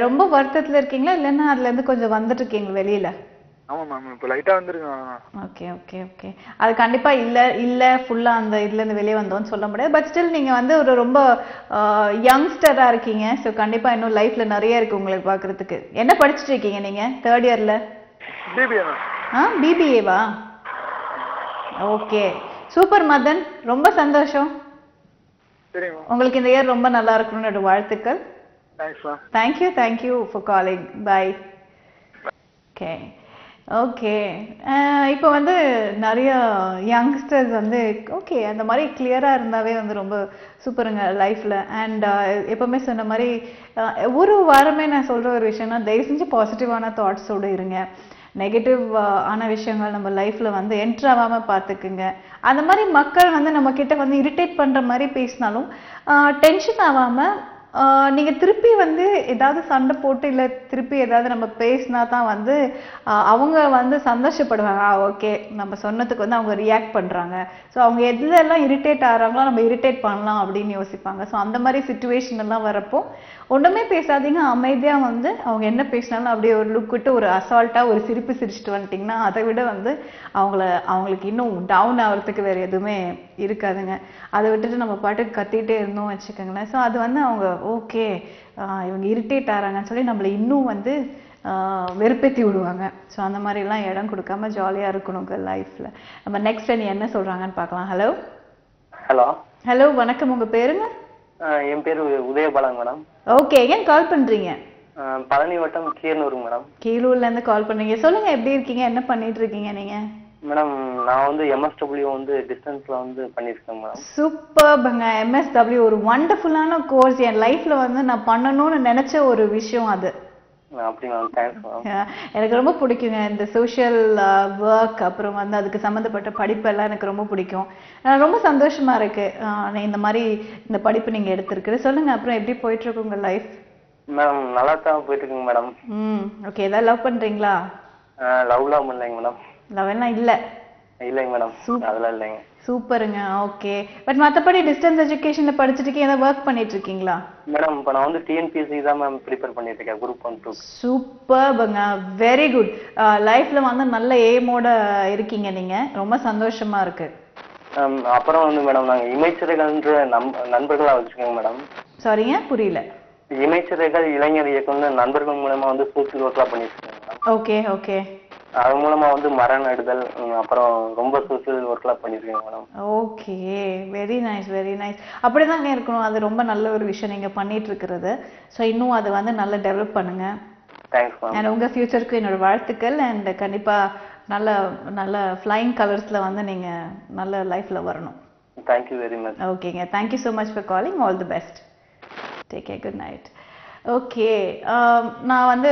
ரொம்ப வருத்தத்துல இருக்கீங்களா, இல்லைன்னா அதுல இருந்து கொஞ்சம் வந்துட்டு இருக்கீங்க வெளியில? ஆமா மேம், இப்போ லைட்டா வந்திருக்கேன். ஓகே ஓகே ஓகே, அது கண்டிப்பா இல்ல ஃபுல்லா அந்த இதுல இருந்து வெளியே வந்தோம்னு சொல்ல முடியாது. பட் ஸ்டில் நீங்க வந்து ஒரு ரொம்ப யங்ஸ்டரா இருக்கீங்க. ஸோ கண்டிப்பா இன்னும் லைஃப்ல நிறைய இருக்கு உங்களுக்கு பாக்குறதுக்கு. என்ன படிச்சுட்டு இருக்கீங்க நீங்க தேர்ட் இயர்ல? பிபிஏ. பிபிஏவா? ஓகே, சூப்பர் மதன், ரொம்ப சந்தோஷம். உங்களுக்கு இந்த இயர் ரொம்ப நல்லா இருக்கணும்னு வாழ்த்துக்கள். Thank you for calling. Bye. Okay, okay. இப்போ வந்து நிறைய யங்ஸ்டர்ஸ் வந்து ஓகே அந்த மாதிரி கிளியராக இருந்தாவே வந்து ரொம்ப சூப்பருங்க லைஃப்பில். அண்ட் எப்போவுமே சொன்ன மாதிரி ஒரு வாரமே நான் சொல்கிற ஒரு விஷயம்னா தயவு செஞ்சு பாசிட்டிவான தாட்ஸோடு இருங்க. நெகட்டிவ் ஆன விஷயங்கள் நம்ம லைஃப்பில் வந்து என்ட்ரு ஆகாமல் பார்த்துக்குங்க. அந்த மாதிரி மக்கள் வந்து நம்மக்கிட்ட வந்து இரிட்டேட் பண்ணுற மாதிரி பேசினாலும் டென்ஷன் ஆகாமல் நீங்கள் திருப்பி வந்து ஏதாவது சண்டை போட்டு இல்லை திருப்பி ஏதாவது நம்ம பேசினா தான் வந்து அவங்க வந்து சந்தோஷப்படுவாங்க. ஓகே நம்ம சொன்னதுக்கு வந்து அவங்க ரியாக்ட் பண்ணுறாங்க. ஸோ அவங்க எதுலெல்லாம் இரிட்டேட் ஆகிறாங்களோ நம்ம இரிட்டேட் பண்ணலாம் அப்படின்னு யோசிப்பாங்க. ஸோ அந்த மாதிரி சுச்சுவேஷன் எல்லாம் வரப்போ ஒன்றுமே பேசாதீங்க. அமைதியாக வந்து அவங்க என்ன பேசினாலும் அப்படியே ஒரு லுக் விட்டு ஒரு அசால்ட்டாக ஒரு சிரிப்பு சிரிச்சுட்டு வந்துட்டிங்கன்னா அதை விட வந்து அவங்களுக்கு இன்னும் டவுன் ஆகிறதுக்கு வேறு எதுவுமே இருக்காதுங்க. அதை விட்டுட்டு நம்ம பாட்டுக்கு கத்திகிட்டே இருந்தோம் வச்சுக்கோங்களேன். ஸோ அது வந்து அவங்க ஓகே இவங்க இரிட்டேட் ஆகிறாங்கன்னு சொல்லி நம்மளை இன்னும் வந்து வெறுப்பேற்றி விடுவாங்க. ஸோ அந்த மாதிரிலாம் இடம் கொடுக்காம ஜாலியாக இருக்கணுங்க லைஃப்பில். நம்ம நெக்ஸ்ட் நீ என்ன சொல்கிறாங்கன்னு பார்க்கலாம். ஹலோ ஹலோ ஹலோ வணக்கம். உங்கள் பேருங்க? என் பேர் உதயபாலன் மேடம். ஓகே. ஏன் கால் பண்ணுறீங்க? பழனி வட்டம் கீரனூர் மேடம். கீழூர்லேருந்து கால் பண்ணுறீங்க. சொல்லுங்கள் எப்படி இருக்கீங்க, என்ன பண்ணிட்டு இருக்கீங்க நீங்கள்? மேடம் நான் வந்து MSW வந்து டிஸ்டன்ஸில் வந்து பண்ணியிருக்கேன் மேடம். சூப்பர்ங்க. MSW ஒரு வண்டர்ஃபுல்லான கோர்ஸ். என் லைஃப்பில் வந்து நான் பண்ணணும்னு நினச்ச ஒரு விஷயம் அது. அப்படி மேம் தேங்க்ஸ் மேம். எனக்கு ரொம்ப பிடிக்குங்க இந்த சோஷியல் ஒர்க், அப்புறம் வந்து அதுக்கு சம்மந்தப்பட்ட படிப்பெல்லாம் எனக்கு ரொம்ப பிடிக்கும். ரொம்ப சந்தோஷமாக இருக்குது இந்த மாதிரி இந்த படிப்பு நீங்கள் எடுத்திருக்கு. சொல்லுங்கள் அப்புறம் எப்படி போயிட்டுருக்கு உங்கள் லைஃப்? மேடம் நல்லா தான் போயிட்டு இருக்குங்க மேடம். ஓகே. ஏதாவது லவ் பண்ணுறீங்களா? லவ்லாம் பண்ணலைங்க மேடம். லவ் எல்லாம் இல்லை? இல்லைங்க மேடம் அதெல்லாம் இல்லைங்க. சூப்பருங்க. ஓகே. பட் மற்றபடி டிஸ்டன்ஸ் எஜுகேஷனில் படிச்சுட்டு இருக்கீங்க, ஏதாவது ஒர்க் பண்ணிட்டு இருக்கீங்களா? மேடம் இப்போ நான் வந்து TNPSC தான் மேம் ப்ரிப்பேர் பண்ணிட்டு இருக்கேன், குரூப் 1 2. சூப்பர்ங்க. Very good. லைஃப்பில் வந்து நல்ல எய்மோட இருக்கீங்க நீங்கள். ரொம்ப சந்தோஷமா இருக்கு. அப்புறம் வந்து மேடம் நாங்கள் இமைச்சிறைகள்ன்ற நண்பர்களாக வச்சுக்கோங்க மேடம். சாரிங்க புரியல. இமைச்சிறைகள் இளைஞர் இயக்கம்னு நண்பர்கள் மூலமா வந்து சோசியல் ஒர்க்லாம் பண்ணிட்டு இருக்கேன் மேடம். Okay okay. அது மூலமா வந்து மரம் நடுதல் அப்புறம் ரொம்ப சோசியல் ஒர்க்லாம் பண்ணிருக்கீங்க madam. Okay. Very nice very nice. அப்படிதாங்க இருக்கணும். அது ரொம்ப நல்ல ஒரு விஷயம் நீங்க பண்ணிட்டு இருக்கிறது. ஸோ இன்னும் அதை வந்து நல்லா டெவலப் பண்ணுங்க. Thanks ma'am. அண்ட் உங்க ஃபியூச்சருக்கு என்னோட வாழ்த்துக்கள். அண்ட் கண்டிப்பா நல்ல நல்ல ஃப்ளைங் கலர்ஸ்ல வந்து நீங்க நல்ல லைஃப்ல வரணும். Thank you very much. ஓகேங்க. Thank you so much for calling. All the best. Take care. Good night. Okay. நான் வந்து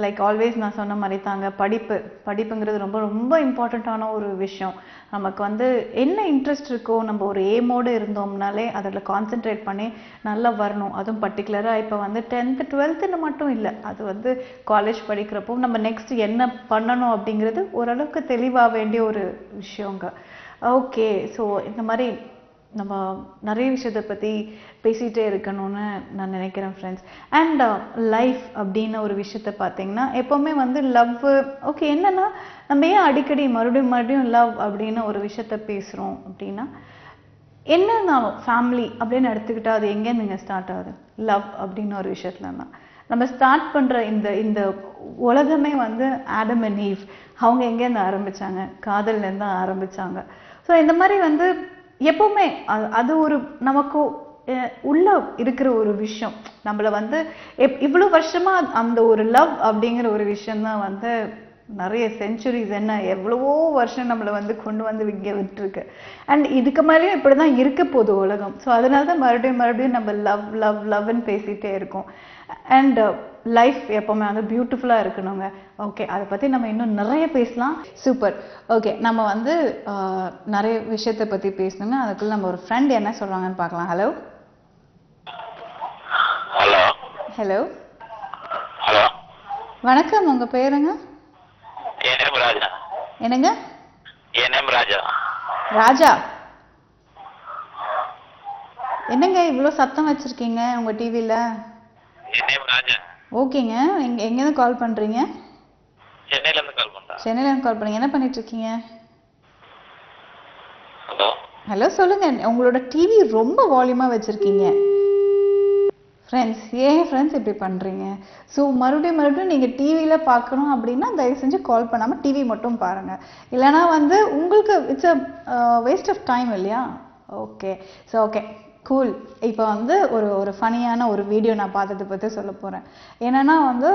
லைக் ஆல்வேஸ் நான் சொன்ன மாதிரி தாங்க படிப்புங்கிறது ரொம்ப ரொம்ப இம்பார்ட்டண்ட்டான ஒரு விஷயம். நமக்கு வந்து என்ன இன்ட்ரெஸ்ட் இருக்கோ நம்ம ஒரு எய்மோடு இருந்தோம்னாலே அதில் கான்சென்ட்ரேட் பண்ணி நல்லா வரணும். அதுவும் பர்டிகுலராக இப்போ வந்து 10th 12th மட்டும் இல்லை, அது வந்து காலேஜ் படிக்கிறப்போ நம்ம நெக்ஸ்ட் என்ன பண்ணணும் அப்படிங்கிறது ஓரளவுக்கு தெளிவாக வேண்டிய ஒரு விஷயங்க. ஓகே. ஸோ இந்த மாதிரி நம்ம நிறைய விஷயத்தை பற்றி பேசிகிட்டே இருக்கணும்னு நான் நினைக்கிறேன் ஃப்ரெண்ட்ஸ். அண்ட் லைஃப் அப்படின்னு ஒரு விஷயத்தை பார்த்தீங்கன்னா எப்போவுமே வந்து லவ் ஓகே. என்னென்னா நம்ம ஏன் அடிக்கடி மறுபடியும் லவ் அப்படின்னு ஒரு விஷயத்த பேசுகிறோம் அப்படின்னா என்னன்னாலும் ஃபேமிலி அப்படின்னு எடுத்துக்கிட்டால் அது எங்கேருந்து ஸ்டார்ட் ஆகுது? லவ் அப்படின்னு ஒரு விஷயத்துலன்னா நம்ம ஸ்டார்ட் பண்ணுற இந்த உலகமே வந்து ஆடம் அண்ட் ஈவ் அவங்க எங்கேருந்து ஆரம்பித்தாங்க? காதல்லேருந்து தான் ஆரம்பித்தாங்க. ஸோ இந்த மாதிரி வந்து எப்பவுமே அது ஒரு நமக்கு உள்ள இருக்கிற ஒரு விஷயம். நம்மள வந்து இவ்வளோ வருஷமா அந்த ஒரு லவ் அப்படிங்கிற ஒரு விஷயம்தான் வந்து நிறைய செஞ்சுரிஸ் என்ன எவ்வளவோ வருஷம் நம்மளை வந்து கொண்டு வந்து இங்கே விட்டுருக்கு. அண்ட் இதுக்கு மேலேயும் இப்படி தான் இருக்க போகுது உலகம். ஸோ அதனால தான் மறுபடியும் நம்ம லவ்னு பேசிகிட்டே இருக்கோம். அண்ட் லைஃப் எப்போவுமே வந்து பியூட்டிஃபுல்லாக இருக்கணுங்க. ஓகே. அதை பற்றி நம்ம இன்னும் நிறைய பேசலாம். சூப்பர். ஓகே. நம்ம வந்து நிறைய விஷயத்தை பற்றி பேசணுங்க. அதுக்குள்ள நம்ம ஒரு ஃப்ரெண்ட் என்ன சொல்கிறாங்கன்னு பார்க்கலாம். ஹலோ ஹலோ ஹலோ ஹலோ வணக்கம். உங்கள் பேருங்க? என் நேம் ராஜா. என்னங்க? என் நேம் ராஜா. ராஜா. என்னங்க இவ்வளோ சத்தம் வச்சுருக்கீங்க உங்கள் டிவியில்? என் நேம் ராஜா. ஓகேங்க. எங்கேருந்து கால் பண்ணுறீங்க? சென்னையிலேருந்து கால் பண்ணுறேன். சென்னையிலேருந்து கால் பண்ணுறீங்க. என்ன பண்ணிட்டு இருக்கீங்க? ஹலோ ஹலோ சொல்லுங்கள். உங்களோட டிவி ரொம்ப வால்யூமாக வச்சுருக்கீங்க ஃப்ரெண்ட்ஸ். ஏன் ஃப்ரெண்ட்ஸ் இப்படி பண்ணுறீங்க? ஸோ மறுபடியும் நீங்கள் டிவியில் பார்க்கணும் அப்படின்னா தயவு செஞ்சு கால் பண்ணாமல் டிவி மட்டும் பாருங்கள். இல்லைனா வந்து உங்களுக்கு it's a waste of time இல்லையா? ஓகே. So okay cool. இப்போ வந்து ஒரு ஃபனியான ஒரு வீடியோ நான் பார்த்ததை பற்றி சொல்ல போகிறேன். என்னென்னா வந்து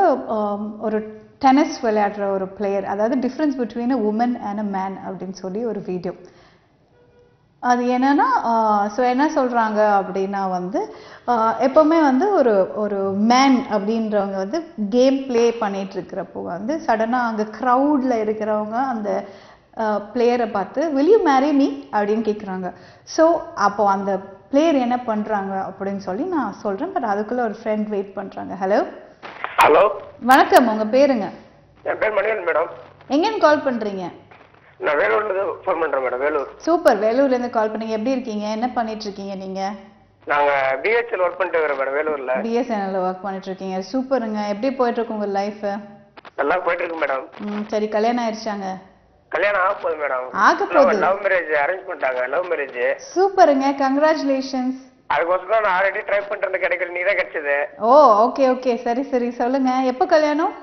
ஒரு டென்னிஸ் விளையாடுற ஒரு பிளேயர், அதாவது difference between a woman and a man அப்படின்னு சொல்லி ஒரு வீடியோ. அது என்னன்னா ஸோ என்ன சொல்கிறாங்க அப்படின்னா வந்து எப்போவுமே வந்து ஒரு ஒரு மேன் அப்படின்றவங்க வந்து கேம் ப்ளே பண்ணிட்டு இருக்கிறப்போ வந்து சடனாக அங்கே க்ரௌடில் இருக்கிறவங்க அந்த பிளேயரை பார்த்து will you marry me அப்படின்னு கேட்குறாங்க. ஸோ அப்போ அந்த பிளேயர் என்ன பண்ணுறாங்க அப்படின்னு சொல்லி நான் சொல்கிறேன். பட் அதுக்குள்ளே ஒரு ஃப்ரெண்ட் வெயிட் பண்ணுறாங்க. ஹலோ ஹலோ, வணக்கம், உங்கள் பேருங்க? என் பேர் மணிகண்டன் மேடம். எங்கேருந்து கால் பண்ணுறீங்க? நான் வேலூர்லேருந்து ஃபோன் பண்ணுறேன் மேடம். வேலூர். சூப்பர், வேலூர்லேருந்து கால் பண்ணீங்க. எப்படி இருக்கீங்க? என்ன பண்ணிட்டு இருக்கீங்க நீங்கள்? நாங்கள் பிஹெச்எல் ஒர்க் பண்ணிட்டு இருக்கிறோம் மேடம் வேலூரில். பிஎஸ்என்எல்ல ஒர்க் பண்ணிட்டு இருக்கீங்க. சூப்பருங்க. எப்படி போயிட்டு இருக்கு உங்கள் லைஃப்? நல்லா போயிட்டு இருக்கு மேடம். சரி, கல்யாணம் ஆயிடுச்சாங்க? கல்யாணம் ஆக போகுது மேடம். ஆக போகுது. லவ் மேரேஜ் அரேஞ்ச் பண்ணிட்டாங்க. Love marriage. சூப்பருங்க, கங்க்ராச்சுலேஷன்ஸ். அதுக்கோசரம் தான் நான் ஆல்ரெடி ட்ரை பண்ணிட்டு கிடைக்கல, நீ தான் கிடைச்சது. ஓ ஓகே ஓகே, சரி சரி, சொல்லுங்க. எப்போ கல்யாணம்?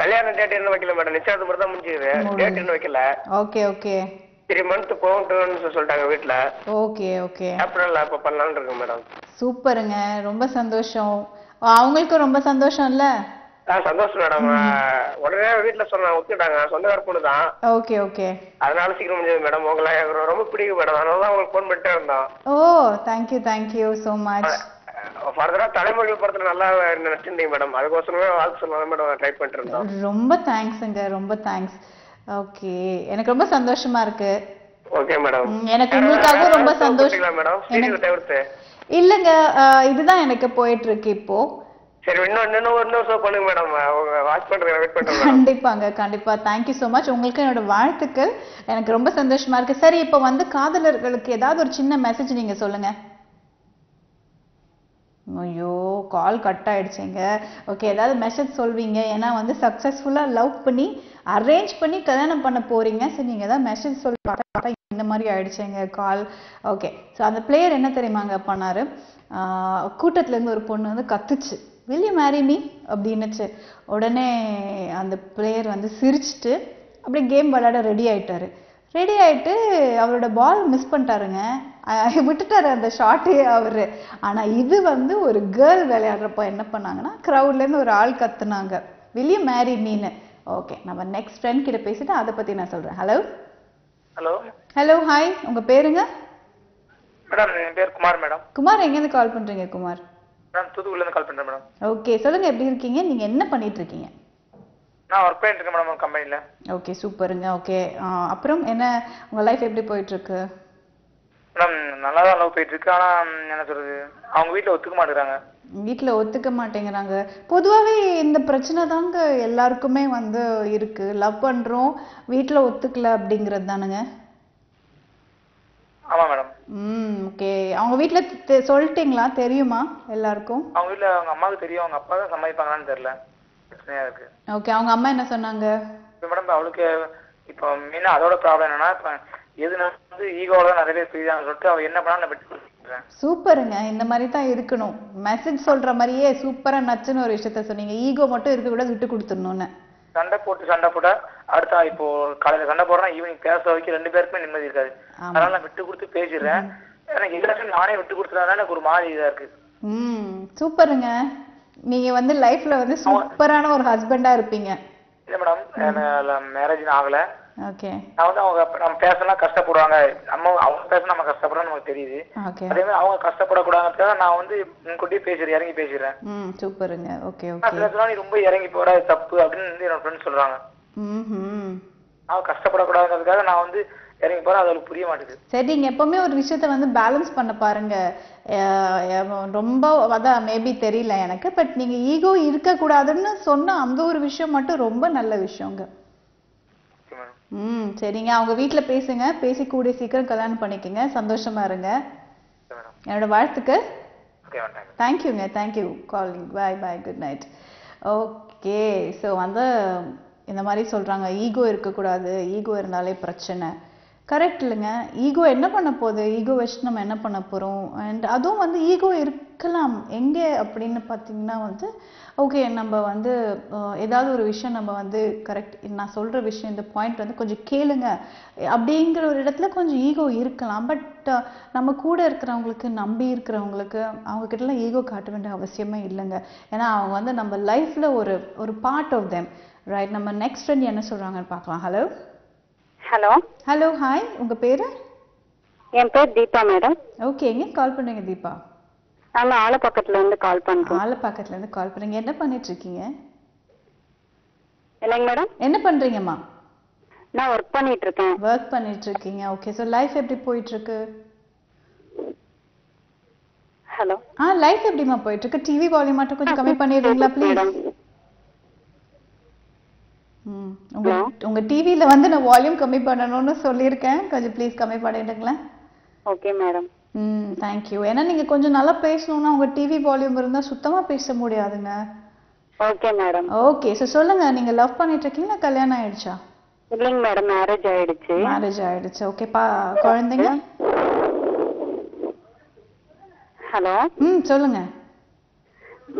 கல்யாணம் டேட் இன்னும் வைக்கல மேடம். நிச்சயதார்த்தம் மட்டும் தான் முடிஞ்சுது. டேட் இன்னும் வைக்கல. Okay okay. 3 months போகட்டும்னு சொல்லிட்டாங்க வீட்டில். Okay okay. ஏப்ரல்ல இப்போ பண்ணலான்னு இருக்கேன் மேடம். சூப்பருங்க, ரொம்ப சந்தோஷம். அவங்களுக்கும் ரொம்ப சந்தோஷம் இல்ல? சந்தோஷம் மேடம். உடனே வீட்டில் சொன்னாங்க, ஒத்துக்கிட்டாங்க. சொந்தக்கார பொண்ணு தான். Okay okay. அதனால சீக்கிரம் முடிஞ்சது மேடம். உங்களை எனக்கு ரொம்ப பிடிக்கும் மேடம். அதனால தான் உங்களுக்கு ஃபோன் பண்ணிட்டே இருந்தோம். ஓ தேங்க்யூ ஸோ மச். ஃபர்தரா தலைமொழி படத்துல நல்லா நடிச்சிருந்தீங்க மேடம். அதுக்கோசரமே வாழ்த்து சொல்லலாம் மேடம் ட்ரை பண்ணிட்டு இருந்தோம். ரொம்ப தேங்க்ஸுங்க, ரொம்ப தேங்க்ஸ். ஓகே, எனக்கு ரொம்ப சந்தோஷமா இருக்கு. Okay madam. எனக்கு உங்களுக்காக ரொம்ப சந்தோஷம் மேடம். சீரியல் தவிர்த்து இல்லங்க, இதுதான் எனக்கு போயிட்டு இருக்கு இப்போ. சரி, இன்னும் ஷோ பண்ணுங்க மேடம். வாட்ச் பண்றேன், வெயிட் பண்றேன். கண்டிப்பாங்க, கண்டிப்பா. Thank you so much. உங்களுக்கு என்னோட வாழ்த்துக்கள். எனக்கு ரொம்ப சந்தோஷமா இருக்கு. சரி, இப்போ வந்து காதலர்களுக்கு ஏதாவது ஒரு சின்ன மெசேஜ் நீங்க சொல்லுங்க. ஐயோ, கால் கட் ஆயிடுச்சுங்க. ஓகே, ஏதாவது மெசேஜ் சொல்வீங்க? ஏன்னா வந்து சக்ஸஸ்ஃபுல்லாக லவ் பண்ணி அரேஞ்ச் பண்ணி கல்யாணம் பண்ண போறீங்க. சரி, நீங்கள் ஏதாவது மெசேஜ் சொல்லி பார்த்தா இந்த மாதிரி ஆயிடுச்சுங்க கால். ஓகே, ஸோ அந்த பிளேயர் என்ன தெரியுமாங்க பண்ணாரு? கூட்டத்துலேருந்து ஒரு பொண்ணு வந்து கத்துச்சு, will you marry me அப்படின்னுச்சு. உடனே அந்த பிளேயர் வந்து சிரிச்சுட்டு அப்படியே கேம் விளையாட ரெடி ஆயிட்டாரு. ரெடி ஆயிட்டு அவரோட பால் மிஸ் பண்ணிட்டாருங்க. விட்டுட்டாரு அந்த ஷாட்டே அவரு. ஆனா இது வந்து ஒரு கேர்ள் விளையாடுறப்போ என்ன பண்ணாங்கன்னா, க்ரௌட்லேருந்து ஒரு ஆள் கத்துனாங்க, will you marry meன்னு. ஓகே, நம்ம நெக்ஸ்ட் ஃப்ரெண்ட் கிட்ட பேசிட்டு அதை பத்தி நான் சொல்றேன். Hello hello. ஹலோ, ஹாய், உங்க பேருங்க? மேடம், என் பேர் குமார் மேடம். குமார், எங்கேருந்து கால் பண்றீங்க குமார்? மேடம், தூத்துக்குடியிலேருந்து கால் பண்றேன் மேடம். ஓகே, சொல்லுங்க, எப்படி இருக்கீங்க? நீங்க என்ன பண்ணிட்டு இருக்கீங்க? நான் ஒர்க் பண்ணிட்டு இருக்கேன் மேடம் கம்பெனில. ஓகே, சூப்பருங்க. ஓகே, அப்புறம் என்ன, உங்க லைஃப் எப்படி போயிட்டு இருக்கு? மேடம், நல்லா தான் லவ் போயிட்டு இருக்கு. ஆனா என்ன சொல்றது, அவங்க வீட்டில் ஒத்துக்க மாட்டேங்கிறாங்க. வீட்டில் ஒத்துக்க மாட்டேங்கிறாங்க. பொதுவாகவே இந்த பிரச்சனை தாங்க எல்லாருக்குமே வந்து இருக்கு. லவ் பண்றோம், வீட்டில் ஒத்துக்கல அப்படிங்கிறது தானுங்க. ஆமா மேடம். ஓகே. அவங்க வீட்டில் சொல்லிட்டீங்களா? தெரியுமா எல்லாருக்கும்? அவங்க வீட்டில் அவங்க அம்மாவுக்கு தெரியும். அவங்க அப்பா தான் சமாளிப்பாங்களான்னு தெரியல. பிரச்சனையா இருக்கு. ஓகே, அவங்க அம்மா என்ன சொன்னாங்க? மேடம், அவளுக்கு இப்போ மெயினா அதோட ப்ராப்ளம் என்னன்னா, இப்போ எது வந்து ஈகோல தான் நிறைய பேர் பிரியான்னு சொல்லிட்டு அவ என்ன பண்ணாலும் நான் விட்டு கொடுத்துறேன். சூப்பருங்க, இந்த மாதிரி தான் இருக்கணும். மெசேஜ் சொல்ற மாதிரியே சூப்பரா நச்சுன்னு ஒரு விஷயத்த சொன்னீங்க. ஈகோ மட்டும் இருக்க கூட விட்டு கொடுத்துடணும்னு. சண்டை போட்டா அடுத்த இப்போ காலையில சண்டை போடுறேன், ஈவினிங் பேச வரைக்கும் 2 பேருக்குமே நிம்மதி இருக்காது. அதனால நான் விட்டு கொடுத்து பேசிடுறேன். எனக்கு எல்லாத்தையும் நானே விட்டு கொடுத்துறதுனால எனக்கு ஒரு மாதிரி இதா இருக்கு. சூப்பருங்க. நீங்க வந்து லைஃப்ல வந்து சூப்பரான ஒரு ஹஸ்பண்டா இருப்பீங்க. இல்ல மேடம், மேரேஜ் ஆகல. ஓகே. நான் வந்து அவங்க நம்ம பேசலாம் கஷ்டப்படுவாங்க, அவங்க பேச நம்ம கஷ்டப்படுறோம் நமக்கு தெரியுது. அதே மாதிரி அவங்க கஷ்டப்படக்கூடாதுக்காக நான் வந்து முன்கூட்டியே பேசுறேன், இறங்கி பேசிடுறேன். சூப்பருங்க. Okay okay. நீ ரொம்ப இறங்கி போற, தப்பு அப்படின்னு என்னோட ஃப்ரெண்ட்ஸ் சொல்றாங்க. அவங்க கஷ்டப்படக்கூடாதுன்றதுக்காக நான் வந்து இறங்கி போறேன். அது புரிய மாட்டேங்குது. சரி, நீங்க எப்பவுமே ஒரு விஷயத்த வந்து பேலன்ஸ் பண்ண பாருங்க. ரொம்ப அதான் மேபி தெரியல எனக்கு, பட் நீங்க ஈகோ இருக்கக்கூடாதுன்னு சொன்ன அந்த ஒரு விஷயம் மட்டும் ரொம்ப நல்ல விஷயங்க. சரிங்க, அவங்க வீட்டில் பேசுங்க. பேசி கூடிய சீக்கிரம் கல்யாணம் பண்ணிக்கங்க. சந்தோஷமா இருங்க. என்னோட வாழ்த்துக்கள். தேங்க்யூங்க. Thank you calling. Bye bye, good night. Okay, so வந்து இந்த மாதிரி சொல்றாங்க, ஈகோ இருக்கக்கூடாது, ஈகோ இருந்தாலே பிரச்சனை. கரெக்ட் இல்லைங்க. ஈகோ என்ன பண்ண போகுது? ஈகோ வச்சு நம்ம என்ன பண்ண போகிறோம்? அண்ட் அதுவும் வந்து ஈகோ இருக்கலாம் எங்கே அப்படின்னு பார்த்தீங்கன்னா வந்து ஓகே நம்ம வந்து ஏதாவது ஒரு விஷயம் நம்ம வந்து கரெக்ட் நான் சொல்கிற விஷயம் இந்த பாயிண்ட் வந்து கொஞ்சம் கேளுங்க அப்படிங்கிற ஒரு இடத்துல கொஞ்சம் ஈகோ இருக்கலாம். பட் நம்ம கூட இருக்கிறவங்களுக்கு நம்பி இருக்கிறவங்களுக்கு அவங்கக்கிட்டலாம் ஈகோ காட்ட வேண்டிய அவசியமே இல்லைங்க. ஏன்னா அவங்க வந்து நம்ம லைஃப்பில் ஒரு பார்ட் ஆஃப் தெம், ரைட்? நம்ம நெக்ஸ்ட் ஃப்ரெண்ட் என்ன சொல்கிறாங்கன்னு பார்க்கலாம். ஹலோ ஹலோ ஹலோ ஹாய், உங்கள் பேர்? என் பேர் தீபா மேடம். ஓகே, எங்கே கால் பண்ணுறீங்க தீபா? நாங்கள் ஆலப்பக்கத்துலேருந்து கால் பண்ணுறோம். ஆலப்பாக்கத்துலேருந்து கால் பண்ணுறீங்க. என்ன பண்ணிட்டு இருக்கீங்க? இல்லைங்க மேடம். என்ன பண்ணுறீங்கம்மா? நான் ஒர்க் பண்ணிட்டு இருக்கேன். ஒர்க் பண்ணிட்டு இருக்கீங்க. ஓகே, ஸோ லைஃப் எப்படி போயிட்டு இருக்கு? ஹலோ லைஃப் எப்படிமா போயிட்டு இருக்கு? டிவி வால்யூம் மட்டும் கொஞ்சம் கம்மி பண்ணிடுறீங்களா ப்ளீஸ்? உங்க டிவில வந்து நான் வால்யூம் கம்மி பண்ணணும்னு சொல்லியிருக்கேன், கொஞ்சம் ப்ளீஸ் கம்மி பண்ணிடுங்களேன். Okay madam. தேங்க்யூ. ஏன்னா நீங்க கொஞ்சம் நல்லா பேசணும்னா உங்க டிவி வால்யூம் இருந்தா சுத்தமா பேச முடியாதுங்க. Okay madam. ஓகே, ஸோ சொல்லுங்க, நீங்க லவ் பண்ணிட்டு இருக்கீங்களா கல்யாணம் ஆயிடுச்சா? இல்லைங்க மேடம், மேரேஜ் ஆயிடுச்சு. மேரேஜ் ஆயிடுச்சு. ஓகே, குழந்தைங்க? ஹலோ சொல்லுங்க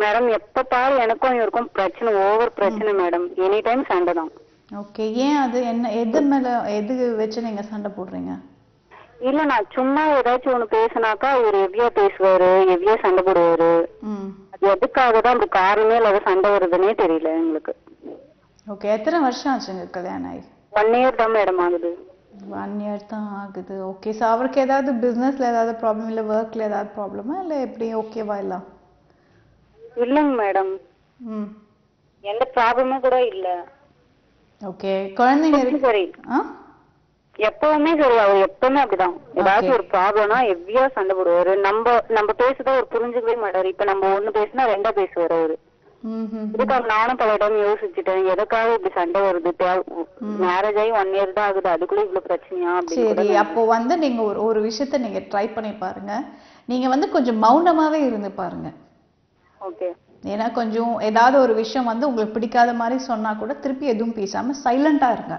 மேடம். எப்ப பாரு எனக்கும் இவருக்கும் பிரச்சனை, ஓவர் பிரச்சனை மேடம். எனி டைம் சண்டை தான். ஓகே, ஏன் அது என்ன எது வச்சு நீங்க சண்டை போடுறீங்க? இல்ல, நான் சும்மா ஏதாச்சும் ஒண்ணு பேசினாக்கா இவர் எவ்வியா பேசுவாரு, எவ்வியா சண்டை போடுவாரு. அது எதுக்காக தான் அந்த காரணமே இல்லாத சண்டை வருதுன்னே தெரியல எங்களுக்கு. ஓகே, எத்தனை வருஷம் ஆச்சுங்க கல்யாணம் ஆகி? 1 year தான் மேடம் ஆகுது. 1 year தான் ஆகுது. ஓகே, ஸோ அவருக்கு ஏதாவது பிஸ்னஸ்ல ஏதாவது ப்ராப்ளம் இல்லை ஒர்க்ல ஏதாவது ப்ராப்ளமா இல்லை எப்படி? ஓகேவா இல்லை? இல்லைங்க மேடம், எந்த ப்ராப்ளமே கூட இல்ல. ஓகே, குழந்தைங்க இருக்கு? சரி, எப்பவுமே சரி. அவர் எப்பவுமே அப்படிதான். ஏதாச்சும் ஒரு ப்ராப்ளம்னா எவ்வியா சண்டை போடுவாரு. நம்ம பேசுறத ஒரு புரிஞ்சுக்கவே மாட்டாரு. இப்ப நம்ம ஒண்ணு பேசினா 2 பேசுவாரு அவரு. இதுக்காக நானும் பல டைம் யோசிச்சுட்டேன், எதுக்காக இப்படி சண்டை வருது? மேரேஜ் ஆகி 1 year தான் ஆகுது, அதுக்குள்ள இவ்வளவு பிரச்சனையா? சரி, அப்போ வந்து நீங்க ஒரு விஷயத்த நீங்க ட்ரை பண்ணி பாருங்க. நீங்க வந்து கொஞ்சம் மௌனமாவே இருந்து பாருங்க. ஓகே. ஏன்னா கொஞ்சம் ஏதாவது ஒரு விஷயம் வந்து உங்களுக்கு பிடிக்காத மாதிரி சொன்னா கூட திருப்பி எதுவும் பேசாம சைலண்டா இருங்க.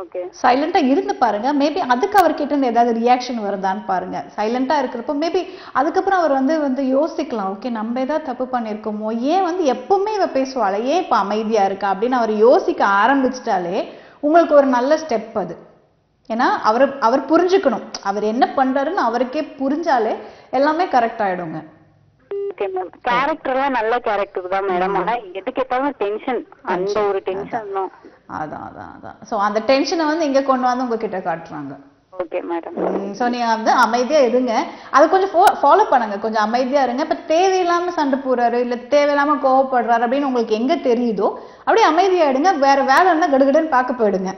ஓகே, சைலண்டா இருந்து பாருங்க. மேபி அதுக்கு அவர்கிட்ட இருந்து ஏதாவது ரியாக்ஷன் வருதான்னு பாருங்க. சைலண்டா இருக்கிறப்போ மேபி அதுக்கப்புறம் அவர் வந்து யோசிக்கலாம், ஓகே நம்ம ஏதாவது தப்பு பண்ணியிருக்கோமோ, ஏன் வந்து எப்பவுமே இவ பேசுவாள், ஏன் இப்ப அமைதியா இருக்கா அப்படின்னு அவர் யோசிக்க ஆரம்பிச்சிட்டாலே உங்களுக்கு ஒரு நல்ல ஸ்டெப் அது. ஏன்னா அவர் புரிஞ்சுக்கணும், அவர் என்ன பண்றாருன்னு அவருக்கே புரிஞ்சாலே எல்லாமே கரெக்ட் ஆயிடுங்க. கேரக்டர்லாம் நல்ல கேரக்டர் தான் மேடம். ஆனா எது கேட்டாலும் டென்ஷன், அந்த ஒரு டென்ஷன் தான். அதான் சோ அந்த டென்ஷனை வந்து இங்க கொண்டு வந்து உங்ககிட்ட காட்டுறாங்க. Okay madam. சோ நீங்க வந்து அமைதியா இருங்க, அது கொஞ்சம் ஃபாலோ பண்ணுங்க. கொஞ்சம் அமைதியா இருங்க. இப்ப தேவையில்லாம சண்டை போடுறாரு இல்ல தேவையில்லாம கோவப்படுறாரு அப்படின்னு உங்களுக்கு எங்க தெரியுதோ அப்படியே அமைதியாயிடுங்க. வேற வேலை இருந்தா கடுகடுன்னு பார்க்க போயிடுங்க.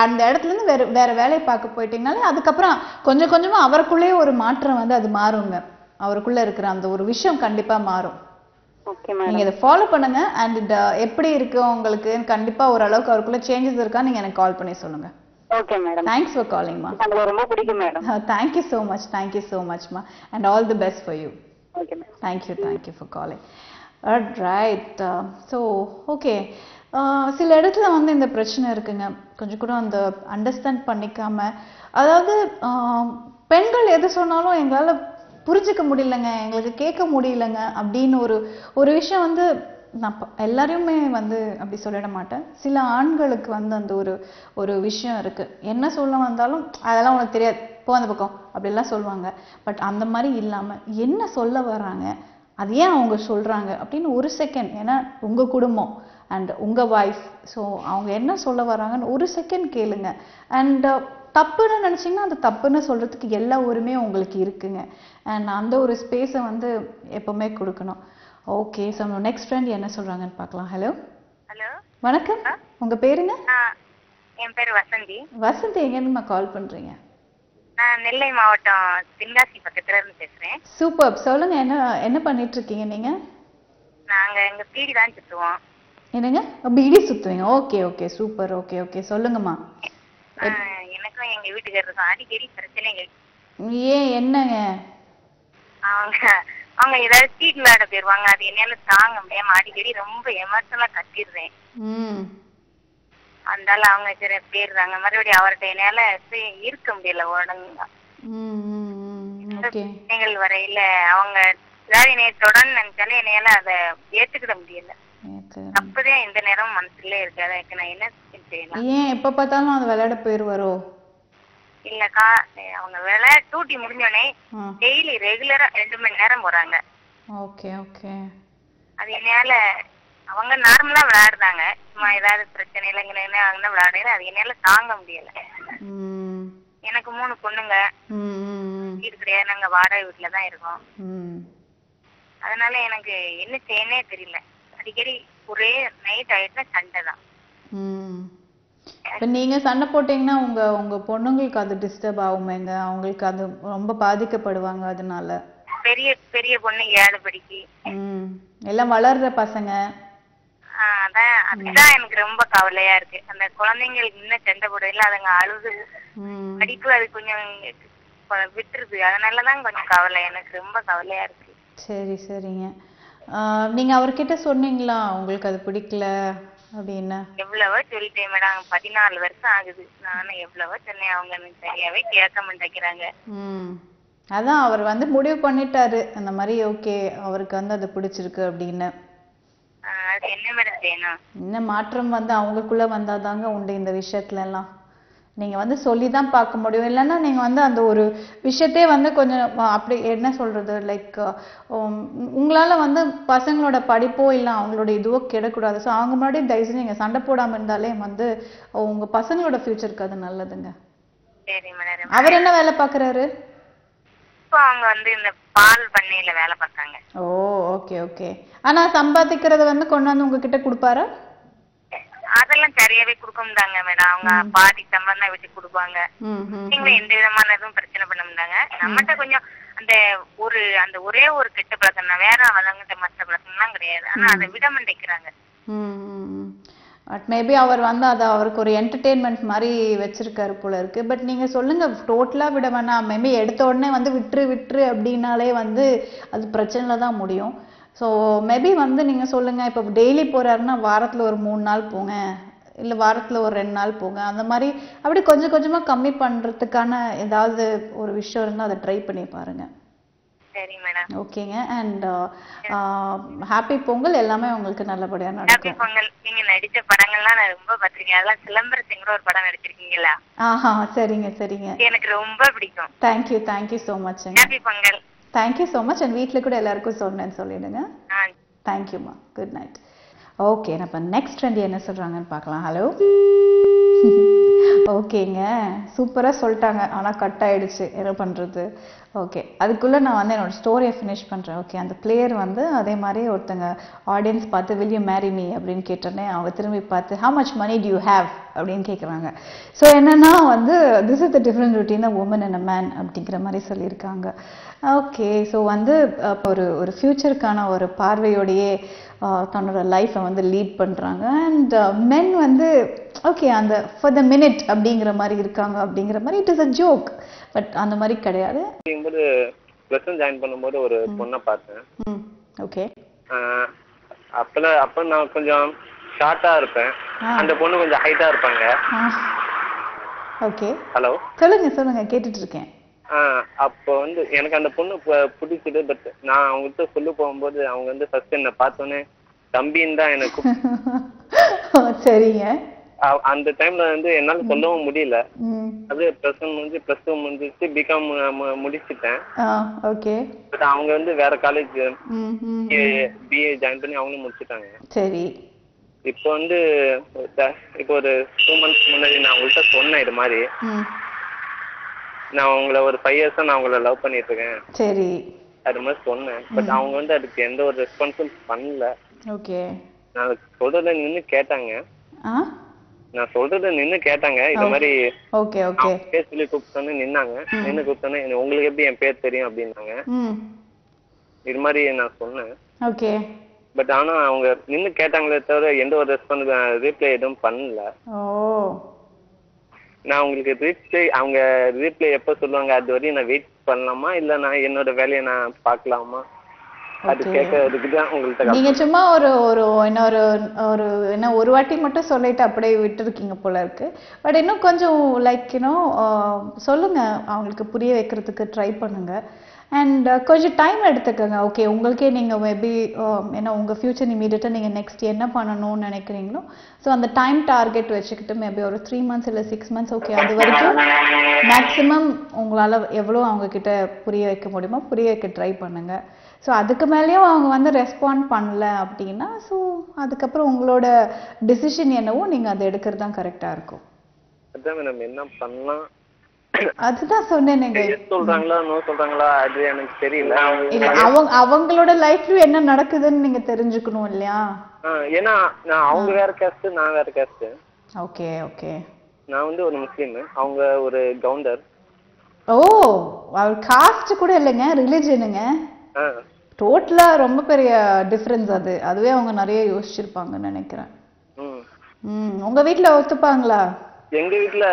அந்த இடத்துல இருந்து வேற வேலையை பார்க்க போயிட்டீங்கனாலே அதுக்கப்புறம் கொஞ்சம் கொஞ்சமா அவருக்குள்ளேயே ஒரு மாற்றம் வந்து அது மாறுங்க. அவருக்குள்ள இருக்கிற அந்த ஒரு விஷயம் கண்டிப்பா மாறும். நீங்க இதை ஃபாலோ பண்ணுங்க. அண்ட் எப்படி இருக்கு உங்களுக்கு கண்டிப்பா ஓரளவுக்கு அவருக்குள்ள சேஞ்சஸ் இருக்கா நீங்க எனக்கு கால் பண்ணி சொல்லுங்க. Okay madam. Thanks for calling மா. உங்களுக்கு ரொம்ப பிடிக்கும் madam. Thank you so much மா, and all the best for you. Okay ma'am. Thank you for calling. Alright, so okay, சில இடத்துல வந்து இந்த பிரச்சனை இருக்குங்க. கொஞ்சம் கூட அந்த அண்டர்ஸ்டாண்ட் பண்ணிக்காம, அதாவது பெண்கள் எது சொன்னாலும் எங்களால புரிஞ்சுக்க முடியலங்க, எங்களுக்கு கேட்க முடியலங்க அப்படின்னு ஒரு விஷயம் வந்து நான் எல்லாரையுமே வந்து அப்படி சொல்லிட மாட்டேன். சில ஆண்களுக்கு வந்து அந்த ஒரு விஷயம் இருக்கு, என்ன சொல்ல வந்தாலும் அதெல்லாம் உனக்கு தெரியாது போ அந்த பக்கம் அப்படிலாம் சொல்லுவாங்க. பட் அந்த மாதிரி இல்லாம என்ன சொல்ல வர்றாங்க, அது ஏன் அவங்க சொல்றாங்க அப்படின்னு ஒரு செகண்ட், ஏன்னா உங்க குடும்பம் அண்ட் உங்க வைஃப், ஸோ அவங்க என்ன சொல்ல வர்றாங்கன்னு ஒரு செகண்ட் கேளுங்க. அண்ட் தப்புன்னு நினைச்சீங்கன்னா அந்த தப்புன்னு சொல்றதுக்கு எல்லா உரிமையும் உங்களுக்கு இருக்குங்க. அண்ட் அந்த ஒரு ஸ்பேஸை வந்து எப்பவுமே கொடுக்கணும். ஓகே, ஸோ நெக்ஸ்ட் ஃப்ரெண்ட் என்ன சொல்றாங்கன்னு பார்க்கலாம். ஹலோ ஹலோ, வணக்கம். உங்க பேருங்க? என் பேர் வசந்தி. வசந்தி, எங்கேருந்துமா கால் பண்றீங்க? நான் நெல்லை மாவட்டம் தென்காசி பக்கத்துல இருந்து பேசுறேன். சூப்பர், சொல்லுங்க, என்ன பண்ணிட்டு இருக்கீங்க நீங்க? நாங்க எங்க பீடி தான் சுத்துவோம். என்னங்க பீடி சுத்துவீங்க? Okay super. ஓகே சொல்லுங்கம்மா. எனக்கும் எங்க வீட்டுக்காரருக்கும் அடிக்கடி பிரச்சனைகள். ஏன் என்னங்க? அவங்க ஏதாவது சீட் விளையாட போயிருவாங்க, அது என்னால தாங்க முடியாம அடிக்கடி ரொம்ப எமோஷனலா கத்திடுறேன். அதனால அவங்க சரி போயிடுறாங்க. மறுபடியும் அவர்கிட்ட என்னால இருக்க முடியல உடம்புங்க. நீங்கள் வரையில அவங்க ஏதாவது என்னைய தொடர்ந்து நினைச்சாலும் என்னையால அதை ஏத்துக்கிட முடியல. அப்பதான் இந்த நேரம் மனசுல இருக்கு. அதுக்கு நான் என்ன செய்யலாம்? ஏன் எப்ப பார்த்தாலும் அது விளையாட போயிருவாரோ? இல்லக்கா, அவங்க வேலை டியூட்டி முடிஞ்சோடனே டெய்லி ரெகுலரா 2 மணி நேரம் போறாங்க. Okay okay. அது என்னால அவங்க நார்மலா விளையாடுறாங்க, சும்மா ஏதாவது பிரச்சனை இல்லைங்க அவங்க விளையாடுற, அது என்னால தாங்க முடியல. எனக்கு 3 பொண்ணுங்க, வீடு கிடையாது, நாங்க வாடகை வீட்டுல தான் இருக்கோம். அதனால எனக்கு என்ன செய்யனே தெரியல. அடிக்கடி ஒரே நைட் ஆயிட்டுனா சண்டை தான். இப்ப நீங்க சண்டை போட்டீங்கன்னா உங்க உங்க பொண்ணுங்களுக்கு அது டிஸ்டர்ப் ஆகுமேங்க, அவங்களுக்கு அது ரொம்ப பாதிக்கப்படுவாங்க. அதனால பெரிய பெரிய பொண்ணு 7 படிக்கு, எல்லாம் வளர்ற பசங்க. அதுதான் எனக்கு ரொம்ப கவலையா இருக்கு. அந்த குழந்தைங்களுக்கு இன்னும் சண்டை போடல, அதுங்க அழுது படிப்பு அது கொஞ்சம் விட்டுருது. அதனாலதான் கொஞ்சம் கவலை, எனக்கு ரொம்ப கவலையா இருக்கு. சரி சரிங்க. நீங்க அவர்கிட்ட சொன்னீங்களா உங்களுக்கு அது பிடிக்கல அப்படின்னு? எவ்வளவோ சொல்லிட்டேன் மேடம், 14 வருஷம் ஆகுது. நானும் எவ்வளவோ சொன்னேன், அவங்க சரியாவே கேட்க மாட்டேங்கிறாங்க. அதான் அவர் வந்து முடிவு பண்ணிட்டாரு அந்த மாதிரி, ஓகே அவருக்கு வந்து அது பிடிச்சிருக்கு அப்படின்னு. அது என்ன மேடம் செய்யணும்? என்ன மாற்றம் வந்து அவங்களுக்குள்ள வந்தாதாங்க உண்டு இந்த விஷயத்துல எல்லாம். நீங்க வந்து சொல்லிதான் பார்க்க முடியும். இல்லைன்னா நீங்க வந்து அந்த ஒரு விஷயத்தையே வந்து கொஞ்சம் அப்படி என்ன சொல்றது, லைக் உங்களால வந்து பசங்களோட படிப்போ இல்லை அவங்களோட இதுவோ கெடக்கூடாது. ஸோ அவங்க முன்னாடி தயவுசெய்து நீங்க சண்டை போடாம இருந்தாலே வந்து உங்க பசங்களோட ஃபியூச்சருக்கு அது நல்லதுங்க. அவர் என்ன வேலை பாக்குறாரு? அவங்க வந்து இந்த பால் பண்ணையில வேலை பார்த்தாங்க. ஓ ஓகே ஓகே. ஆனா சம்பாதிக்கிறத வந்து கொண்டு வந்து உங்ககிட்ட கொடுப்பாரா? அதெல்லாம் சரியாவே கொடுக்க முடியாங்க மேடம். அவங்க பாதி சம்பளம் விட்டு கொடுப்பாங்க. நீங்களும் எந்த விதமான எதுவும் பிரச்சனை பண்ண முடியாங்க. நம்மகிட்ட கொஞ்சம் அந்த ஒரே ஒரு கெட்ட பழக்கம் தான், வேற அவங்ககிட்ட மற்ற பழக்கம்லாம் கிடையாது. ஆனா அதை விட மாட்டேங்கிறாங்க. பட் மேபி அவர் வந்து அதை அவருக்கு ஒரு என்டர்டெயின்மெண்ட் மாதிரி வச்சிருக்காரு போல இருக்கு. பட் நீங்க சொல்லுங்க, டோட்டலா விட வேணாம். மேபி எடுத்த உடனே வந்து விட்டுரு அப்படின்னாலே வந்து அது பிரச்சனைல தான் முடியும். ஸோ மேபி வந்து நீங்க சொல்லுங்க, இப்போ டெய்லி போறாருன்னா வாரத்துல ஒரு 3 நாள் போங்க, இல்லை வாரத்துல ஒரு 2 நாள் போங்க. அந்த மாதிரி அப்படி கொஞ்சம் கொஞ்சமா கம்மி பண்றதுக்கான ஏதாவது ஒரு விஷயம் இருந்தால் அதை ட்ரை பண்ணி பாருங்க. சரி மேடம். ஓகேங்க. And happy Pongal. எல்லாமே உங்களுக்கு நல்லபடியா நடக்கும். ஹாப்பி பொங்கல். நீங்க நடிச்ச படங்கள்லாம் நான் ரொம்ப பார்த்திருக்கேன். அதெல்லாம் சிலம்பரசிங்கிற ஒரு படம் நடிச்சிருக்கீங்களா? சரிங்க சரிங்க. எனக்கு ரொம்ப பிடிக்கும். Thank you so much. Happy Pongal. Thank you so much. And வீட்டில் கூட எல்லாருக்கும் சொன்னேன்னு சொல்லிடுங்க. தேங்க்யூம்மா. Good night. ஓகே, நம்ம நெக்ஸ்ட் ஃப்ரெண்ட் என்ன சொல்றாங்கன்னு பார்க்கலாம். ஹலோ. ஓகேங்க, சூப்பராக சொல்லிட்டாங்க. ஆனால் கட் ஆயிடுச்சு, என்ன பண்ணுறது? ஓகே, அதுக்குள்ளே நான் வந்து என்னோட ஸ்டோரியை ஃபினிஷ் பண்ணுறேன். ஓகே, அந்த பிளேயர் வந்து அதே மாதிரி ஒருத்தங்க ஆடியன்ஸ் பார்த்து will you marry me அப்படின்னு கேட்டோன்னே அவங்க திரும்பி பார்த்து how much money do you have அப்படின்னு கேட்குறாங்க. ஸோ என்னன்னா வந்து this is the difference between a woman and a man அப்படிங்கிற மாதிரி சொல்லியிருக்காங்க. ஓகே, ஸோ வந்து ஒரு ஃப்யூச்சருக்கான ஒரு பார்வையோடையே தன்னோட லைஃப்பை வந்து லீட் பண்ணுறாங்க. அண்ட் மென் வந்து ஓகே அந்த ஃபார் த மினிட் அப்படிங்கிற மாதிரி இருக்காங்க அப்படிங்கிற மாதிரி it is a joke. But அந்த மாதிரி கிடையாது. ப்ளஸ் ஒன் ஜாயின் பண்ணும்போது ஒரு பொண்ணை பார்த்தேன். ஓகே. அப்போ நான் கொஞ்சம் ஷார்ட்டாக இருப்பேன், அந்த பொண்ணு கொஞ்சம் ஹைட்டாக இருப்பாங்க. ஓகே. ஹலோ, சொல்லுங்க கேட்டுட்டு இருக்கேன். அப்போ வந்து எனக்கு அந்த பொண்ணு பிடிச்சது. பட் நான் அவங்ககிட்ட சொல்ல போகும்போது அவங்க வந்து ஃபர்ஸ்ட் என்னை பார்த்தோன்னே தம்பின்னு தான் எனக்கு. சரிங்க. அந்த டைம்ல வந்து என்னால சொல்லவும் முடியல. அது +1 முடிஞ்சிச்சு, பிகாம் முடிச்சுட்டேன். ஓகே. பட் அவங்க வந்து வேற காலேஜ் பிஏ ஜாயின் பண்ணி அவங்களும் முடிச்சுட்டாங்க. சரி. இப்போ வந்து இப்போ ஒரு 2 months முன்னாடி நான் அவங்கள்ட்ட சொன்னேன் இது மாதிரி, நான் உங்களை ஒரு 5 years நான் உங்களை லவ் பண்ணிட்டு இருக்கேன். சரி. அது மாதிரி சொன்னேன். பட் அவங்க வந்து அதுக்கு எந்த ஒரு ரெஸ்பான்ஸும் பண்ணல. ஓகே. நான் சொல்றத நின்னு கேட்டாங்க. இது மாதிரி பேர் சொல்லி கூப்பிட்டோன்னு நின்னாங்க. நின்று கூப்பிட்டோன்னே உங்களுக்கு எப்படி என் பேர் தெரியும் அப்படின்னாங்க. இது மாதிரி நான் சொன்னேன். ஓகே. பட் ஆனா அவங்க நின்னு கேட்டாங்களே தவிர எந்த ஒரு ரெஸ்பான்ஸ் ரீப்ளை எதுவும் பண்ணல. நான் உங்களுக்கு அவங்க ரீப்ளை எப்போ சொல்லுவாங்க அது வரையும் நான் வெயிட் பண்ணலாமா, இல்லை நான் என்னோட வேலையை நான் பார்க்கலாமா? அது கேட்கறதுக்கு தான் உங்கள்கிட்ட நீங்க சும்மா ஒரு ஒரு இன்னொரு ஒரு என்ன ஒரு வாட்டி மட்டும் சொல்லிட்டு அப்படியே விட்டுருக்கீங்க போல இருக்கு. பட் இன்னும் கொஞ்சம் லைக் சொல்லுங்க, அவங்களுக்கு புரிய வைக்கிறதுக்கு ட்ரை பண்ணுங்க. அண்ட் கொஞ்சம் டைம் எடுத்துக்கோங்க. ஓகே, உங்களுக்கே நீங்கள் மேபி ஏன்னா உங்கள் ஃப்யூச்சர் இமீடியட்டாக நீங்கள் நெக்ஸ்ட் என்ன பண்ணணும்னு நினைக்கிறீங்களோ ஸோ அந்த டைம் டார்கெட் வச்சுக்கிட்டு மேபி ஒரு 3 months இல்லை 6 months ஓகே, அது வரைக்கும் மேக்ஸிமம் உங்களால் எவ்வளோ அவங்கக்கிட்ட புரிய வைக்க முடியுமோ புரிய வைக்க ட்ரை பண்ணுங்க. ஸோ அதுக்கு மேலேயும் அவங்க வந்து ரெஸ்பாண்ட் பண்ணல அப்படின்னா ஸோ அதுக்கப்புறம் உங்களோட டிசிஷன் என்னவோ நீங்கள் அதை எடுக்கிறது தான் கரெக்டாக இருக்கும். அதான் மேடம் என்ன பண்ணலாம், அதுதான் சொன்னேன். சொல்றாங்களா நோ சொல்றாங்களா அது எனக்கு தெரியல. அவங்களோட லைஃப்ல என்ன நடக்குதுன்னு நீங்க தெரிஞ்சுக்கணும் இல்லையா? ஏன்னா நான் அவங்க வேற காஸ்ட், நான் வேற காஸ்ட். Okay okay. நான் வந்து ஒரு முஸ்லீம், அவங்க ஒரு கவுண்டர். ஓ, அவர் காஸ்ட் கூட இல்லைங்க, ரிலிஜனுங்க. டோட்டலா ரொம்ப பெரிய டிஃபரன்ஸ் அது. அதுவே அவங்க நிறைய யோசிச்சிருப்பாங்கன்னு நினைக்கிறேன். உங்க வீட்ல ஒத்துப்பாங்களா? எங்க வீட்ல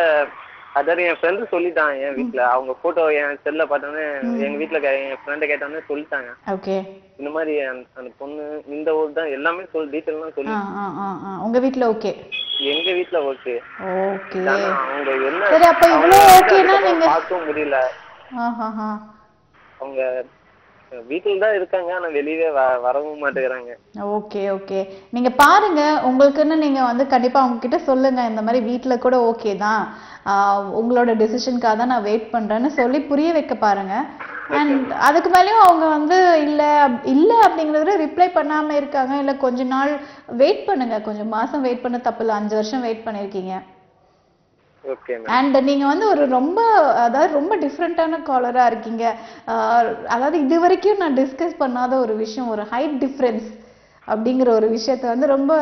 அதாவது என் ஃப்ரெண்டு சொல்லிட்டான். என் வீட்ல அவங்க போட்டோ என் செல்ல பார்த்தோன்னே எங்க வீட்ல என் ஃப்ரெண்டை கேட்டோன்னே சொல்லிட்டாங்க. ஓகே, இந்த மாதிரி அந்த பொண்ணு இந்த ஊர் தான் எல்லாமே டீட்டெயிலாம் சொல்லி. உங்க வீட்ல ஓகே? எங்க வீட்ல ஓகே. ஓகே, அவங்க என்ன சரி அப்ப இவ்ளோ ஓகேனா நீங்க பார்க்க முடியல. அவங்க வீட்டுல தான் இருக்காங்க, ஆனா வெளியவே வரவும் மாட்டேங்கிறாங்க. ஓகே ஓகே, நீங்க பாருங்க உங்களுக்குன்னு நீங்க வந்து கண்டிப்பா அவங்க கிட்ட சொல்லுங்க, இந்த மாதிரி வீட்டுல கூட ஓகே தான், உங்களோட டெசிஷனுக்காக தான் நான் வெயிட் பண்றேன்னு சொல்லி புரிய வைக்க பாருங்க. அண்ட் அதுக்கு மேலேயும் அவங்க வந்து இல்ல அப்படிங்கறத ரிப்ளை பண்ணாம இருக்காங்க, இல்ல கொஞ்ச நாள் வெயிட் பண்ணுங்க, கொஞ்சம் மாசம் வெயிட் பண்ண தப்பு இல்லை, 5 வருஷம் வெயிட் பண்ணிருக்கீங்க. அண்ட் நீங்க வந்து ஒரு ரொம்ப டிஃப்ரெண்டான காலரா இருக்கீங்க. அதாவது இது வரைக்கும் நான் டிஸ்கஸ் பண்ணாத ஒரு விஷயம், ஒரு ஹைட் டிஃபரன்ஸ் அப்படிங்கிற ஒரு விஷயத்த வந்து ரொம்ப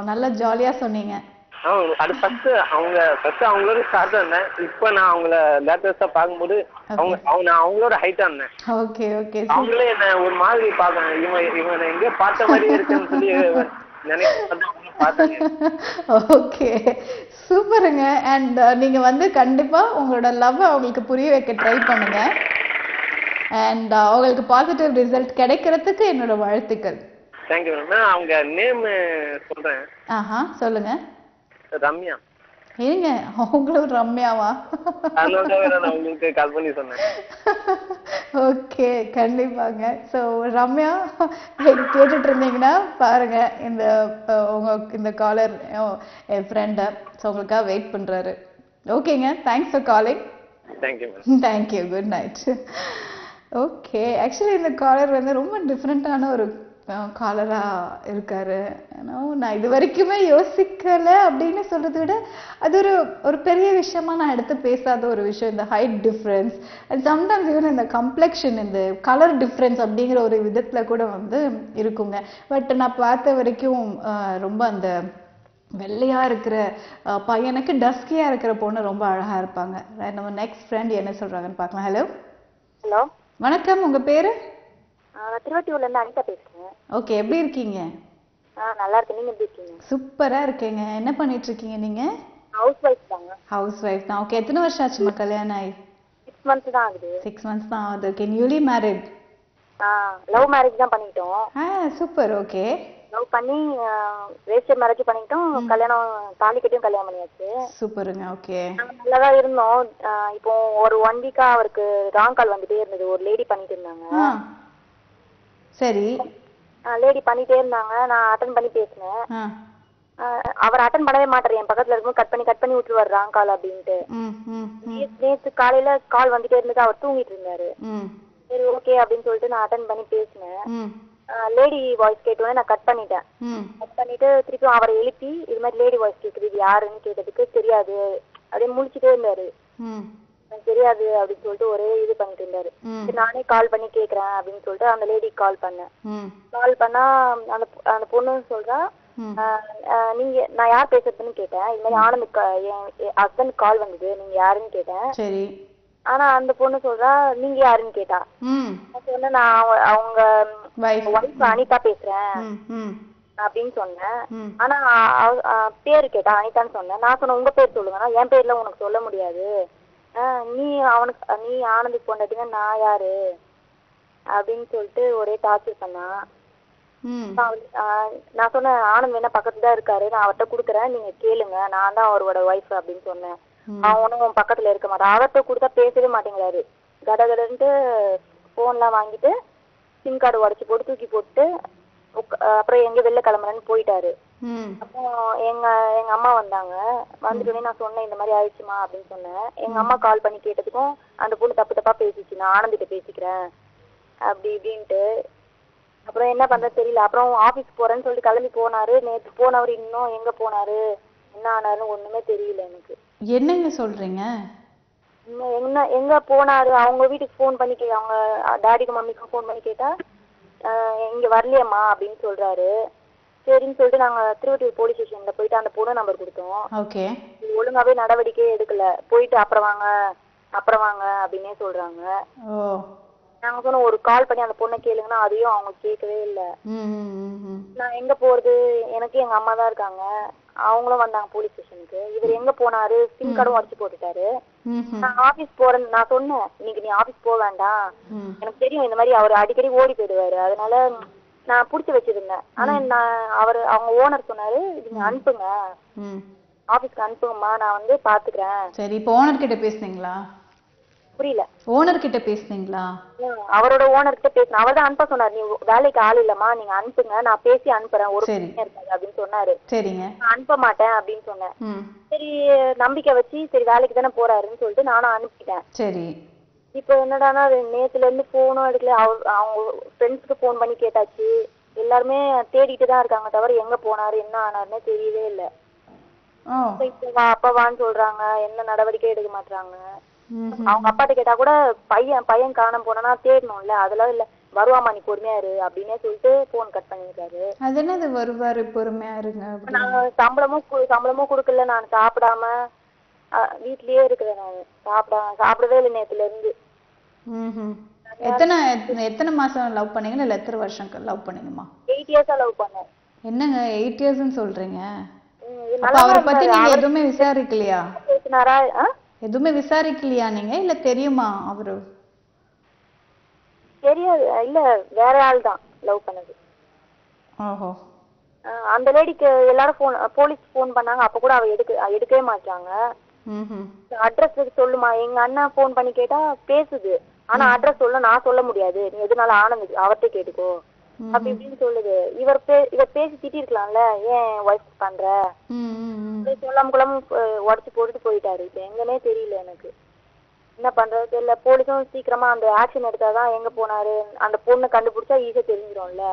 நல்லா ஜாலியா சொன்னீங்க. அது ஃபர்ஸ்ட் அவங்களோட ஷார்ட்டா இருந்தேன், இப்போ நான் அவங்கள லேட்டஸ்டா பார்க்கும்போது நான் அவங்களோட ஹைட்டா இருந்தேன். ஓகே ஓகே, அவங்களே என்ன ஒரு மாதிரி பார்க்கறாங்க, இவன் எங்கேயோ பார்த்த மாதிரி இருக்குன்னு சொல்லி ஓகே, சூப்பருங்க. அண்ட் நீங்க வந்து கண்டிப்பா உங்களோட லவ் அவங்களுக்கு புரிய வைக்க ட்ரை பண்ணுங்க. அண்ட் அவங்களுக்கு பாசிட்டிவ் ரிசல்ட் கிடைக்கிறதுக்கு என்னோட வாழ்த்துக்கள். Thank you ma'am. அவங்க நேம் சொல்றேன். சொல்லுங்க. ரம்யா. ஏங்க அவங்களும் ரம்யாவா? நான் உங்களுக்கு கால் பண்ணி சொன்னேன். ஓகே, கண்டிப்பாங்க. ஸோ ரம்யா கேட்டுட்டு இருந்தீங்கன்னா பாருங்க, இந்த காலர் என் ஃப்ரெண்டை ஸோ உங்களுக்காக வெயிட் பண்றாரு. ஓகேங்க, thanks for calling. Thank you ma'am. Thank you, good night. Okay, actually இந்த காலர் வந்து ரொம்ப டிஃப்ரெண்டான ஒரு காலரா இருக்காரு. நான் இது வரைக்குமே யோசிக்கல அப்படின்னு சொல்றதை விட அது ஒரு பெரிய விஷயமா நான் எடுத்து பேசாத ஒரு விஷயம், இந்த height difference and sometimes even இந்த கம்ப்ளெக்ஷன், இந்த கலர் டிஃப்ரென்ஸ் அப்படிங்கிற ஒரு விதத்துல கூட வந்து இருக்குங்க. பட் நான் பார்த்த வரைக்கும் ரொம்ப அந்த வெள்ளையா இருக்கிற பையனுக்கு டஸ்கியா இருக்கிற பொண்ணு ரொம்ப அழகா இருப்பாங்க. நம்ம நெக்ஸ்ட் ஃப்ரெண்ட் என்ன சொல்றாங்கன்னு பார்க்கலாம். ஹலோ. ஹலோ, வணக்கம். உங்க பேரு? திருவத்தியூர்ல இருந்து அனிதா பேசுறேன். ஓகே, எப்படி இருக்கீங்க? நல்லா இருக்கேன், நீங்க எப்படி இருக்கீங்க? சூப்பரா இருக்கேங்க. என்ன பண்ணிட்டு இருக்கீங்க நீங்க? ஹவுஸ் வைஃப் தாங்க. ஹவுஸ் வைஃப் தான். ஓகே, எத்தனை வருஷம் ஆச்சுமா கல்யாணம் ஆகி? 6 months தான் ஆகுது. 6 months தான் ஆகுது. Okay, newly married? Love marriage தான் பண்ணிட்டோம். சூப்பர். ஓகே, லவ் பண்ணி ரெஜிஸ்டர் மேரேஜ் பண்ணிட்டோம். கல்யாணம் தாலி கட்டியும் கல்யாணம் பண்ணியாச்சு. சூப்பருங்க. ஓகே, நல்லா தான் இருந்தோம். இப்போ ஒரு 1 week அவருக்கு ராங் கால் வந்துட்டே இருந்தது. ஒரு லேடி பண்ணிட்டு இருந்தாங்க. சரி, லேடி பண்ணிட்டே இருந்தாங்க. நான் அட்டன் பண்ணி பேசினேன். அவர் அட்டன் பண்ணவே மாட்டாரு. என் பக்கத்துல இருக்கும்போது கட் பண்ணி விட்டுருவாரு ராங் கால் அப்படின்ட்டு. நேற்று காலையில கால் வந்துட்டே இருந்தது. அவர் தூங்கிட்டு இருந்தாரு. சரி ஓகே அப்படின்னு சொல்லிட்டு நான் அட்டன் பண்ணி பேசினேன். லேடி வாய்ஸ் கேட்டோன்னே நான் கட் பண்ணிட்டேன். கட் பண்ணிட்டு திருப்பி அவரை எழுப்பி இது மாதிரி லேடி வாய்ஸ் கேக்குது, இது யாருன்னு கேட்டதுக்கு தெரியாது அப்படின்னு முழிச்சுட்டே இருந்தாரு. தெரியாது அப்படின்னு சொல்லிட்டு ஒரே இது பண்ணிட்டு இருந்தாரு. நானே கால் பண்ணி கேக்குறேன் அப்படின்னு சொல்லிட்டு அந்த லேடிக்கு கால் பண்ணேன். கால் பண்ணா அந்த பொண்ணு சொல்றா, நீங்க நான் யார் பேசுறதுன்னு கேட்டேன். இது மாதிரி ஆனந்த் என் ஹஸ்பண்ட் கால் வந்தது, நீங்க யாருன்னு கேட்டேன். ஆனா அந்த பொண்ணு சொல்றா நீங்க யாருன்னு கேட்டா. சொன்னேன் நான் அவங்க ஒய்ஃப் அனிதா பேசுறேன் அப்படின்னு சொன்னேன். ஆனா பேரு கேட்டா அனிதான்னு சொன்னேன். நான் சொன்னேன் உங்க பேர் சொல்லுங்கன்னா என் பேர்ல உனக்கு சொல்ல முடியாது, நீ ஆனந்துக்கு பொண்டாட்டினா நான் யாரு அப்படின்னு சொல்லிட்டு ஒரே டார்ச்சர் பண்ணா. நான் சொன்னேன் ஆனந்த் வேணா பக்கத்துல தான் இருக்காரு, நான் அவர்கிட்ட குடுக்குறேன், நீங்க கேளுங்க, நான் தான் அவரோட ஒய்ஃப் அப்படின்னு சொன்னேன். அவனும் பக்கத்துல இருக்க மாட்டான். அவர்கிட்ட கொடுத்தா பேசவே மாட்டேங்கிறாரு. கடகடன்ட்டு போன்லாம் வாங்கிட்டு சிம் கார்டு உடச்சி போட்டு தூக்கி போட்டு அப்புறம் எங்க வெளில கிளம்புறேன்னு போயிட்டாரு. அப்போ எங்க அம்மா வந்தாங்க. வந்துட்டோடனே நான் சொன்னேன் இந்த மாதிரி ஆயிடுச்சுமா அப்படின்னு சொன்னேன். எங்க அம்மா கால் பண்ணி கேட்டதுக்கும் அந்த பொண்ணு தப்பு தப்பா பேசிச்சு, நான் ஆனந்திட்ட பேசிக்கிறேன் அப்படி இப்படின்ட்டு. அப்புறம் என்ன பண்றது தெரியல. அப்புறம் ஆபீஸ் போறேன்னு சொல்லிட்டு கிளம்பி போனாரு. நேற்று போனவர் இன்னும் எங்க போனாரு என்ன ஆனாருன்னு ஒண்ணுமே தெரியல எனக்கு. என்னங்க சொல்றீங்க? எங்க போனாரு அவங்க வீட்டுக்கு போன் பண்ணி அவங்க டாடிக்கும் மம்மிக்கும் போன் பண்ணி கேட்டா இங்க வரலையம்மா அப்படின்னு சொல்றாரு. சரின்னு சொல்லிட்டு நாங்க திருவட்டூர் போலீஸ் ஸ்டேஷன்ல போயிட்டு அந்த பொண்ணு நம்பர் கொடுத்தோம். ஒழுங்காவே நடவடிக்கையே எடுக்கல. போயிட்டு அப்புறம் வாங்க அப்படின்னே சொல்றாங்க. நாங்க சொன்னோம் ஒரு கால் பண்ணி அந்த பொண்ணை கேளுங்கன்னா அதையும் அவங்க கேட்கவே இல்லை. நான் எங்க போறது, எனக்கு எங்க அம்மா தான் இருக்காங்க, அவங்களும் வந்தாங்க போலீஸ் ஸ்டேஷனுக்கு. இவர் எங்க போனாரு, சிம் கார்டும் உடச்சு போட்டுட்டாரு. நான் ஆபீஸ் போறேன் நான் சொன்னேன், இன்னைக்கு நீ ஆபீஸ் போக வேண்டாம், எனக்கு தெரியும் இந்த மாதிரி அவர் அடிக்கடி ஓடி போயிடுவாரு, அதனால நான் புடிச்சு வச்சிருந்தேன். ஆனா அவங்க ஓனர் சொன்னாரு நீங்க அனுப்புங்க, ஆபீஸ்க்கு அனுப்புங்கம்மா, நான் வந்து பாத்துக்கிறேன். சரி, இப்போ ஓனர் கிட்ட பேசுனீங்களா? புரியல. ஓனர் கிட்ட பேசுனீங்களா? அவரோட ஓனர் கிட்ட பேசினேன். அவர் தான் அனுப்ப சொன்னாரு, நீ வேலைக்கு ஆள் இல்லம்மா, நீங்க அனுப்புங்க, நான் பேசி அனுப்புறேன், ஒரு பிரச்சனை இருக்காது அப்படின்னு சொன்னாரு. சரிங்க. அனுப்ப மாட்டேன் அப்படின்னு சொன்னேன். சரி நம்பிக்கை வச்சு சரி வேலைக்கு தானே போறாருன்னு சொல்லிட்டு நானும் அனுப்பிட்டேன். சரி. இப்போ என்னடானா நேத்துல இருந்து போனும் எடுக்கல. அவங்க ஃப்ரெண்ட்ஸ்க்கு போன் பண்ணி கேட்டாச்சு, எல்லாருமே தேடிட்டு தான் இருக்காங்க, தவிர எங்க போனாரு என்ன ஆனாருன்னே தெரியவே இல்லை. அப்பா வான்னு சொல்றாங்க, என்ன நடவடிக்கை எடுக்க மாட்டாங்க. அவங்க அப்பாட்ட கேட்டா கூட பையன் காணாம போனா தேடணும்ல, அதெல்லாம் இல்ல, வருவாமா நீ பொறுமையா இரு அப்படின்னே சொல்லிட்டு போன் கட் பண்ணிருக்காரு. அது என்னது வருவாரு பொறுமையா இருங்க? நாங்க சம்பளமும் கொடுக்கல, நான் சாப்பிடாம வீட்லயே இருக்கிறேன். நான் சாப்பிடவே இல்லை நேத்துல இருந்து. எத்தனை மாசம் லவ் பண்ணீங்க, இல்ல எத்தனை வருஷம் லவ் பண்ணீங்கம்மா? 8 இயர்ஸா லவ் பண்ணேன். என்னங்க 8 இயர்ஸ்னு சொல்றீங்க? அவரை பத்தி நீங்க எதுவுமே விசாரிக்கலையா? எதுவுமே விசாரிக்கலையா நீங்க, இல்ல தெரியுமா அவரு? தெரியாது, இல்ல வேற ஆள் தான் லவ் பண்ணது. ஓஹோ. அந்த லேடிக்கு எல்லாரும் போலீஸ் போன் பண்ணாங்க, அப்ப கூட அவ எடுக்கவே மாட்டாங்க. அட்ரஸ் சொல்லுமா, எங்க அண்ணா போன் பண்ணி கேட்டா பேசுது, ஆனா அட்ரஸ் நான் சொல்ல முடியாது, நீ எதுனால ஆனந்த் அவர்கிட்ட கேட்டுக்கோ அப்படி இப்படின்னு சொல்லுது. இவர் பேசி திட்டி இருக்கலாம்ல, ஏன் ஒய்ஃப் பண்ற சொல்லாம குழம்பு உடச்சு போட்டுட்டு போயிட்டாரு. இப்ப எங்கன்னே தெரியல எனக்கு, என்ன பண்றது தெரியல. போலீஸும் சீக்கிரமா அந்த ஆக்ஷன் எடுத்தாதான் எங்க போனாரு அந்த பொண்ணு கண்டுபிடிச்சா ஈஸியா தெரிஞ்சிடும்ல.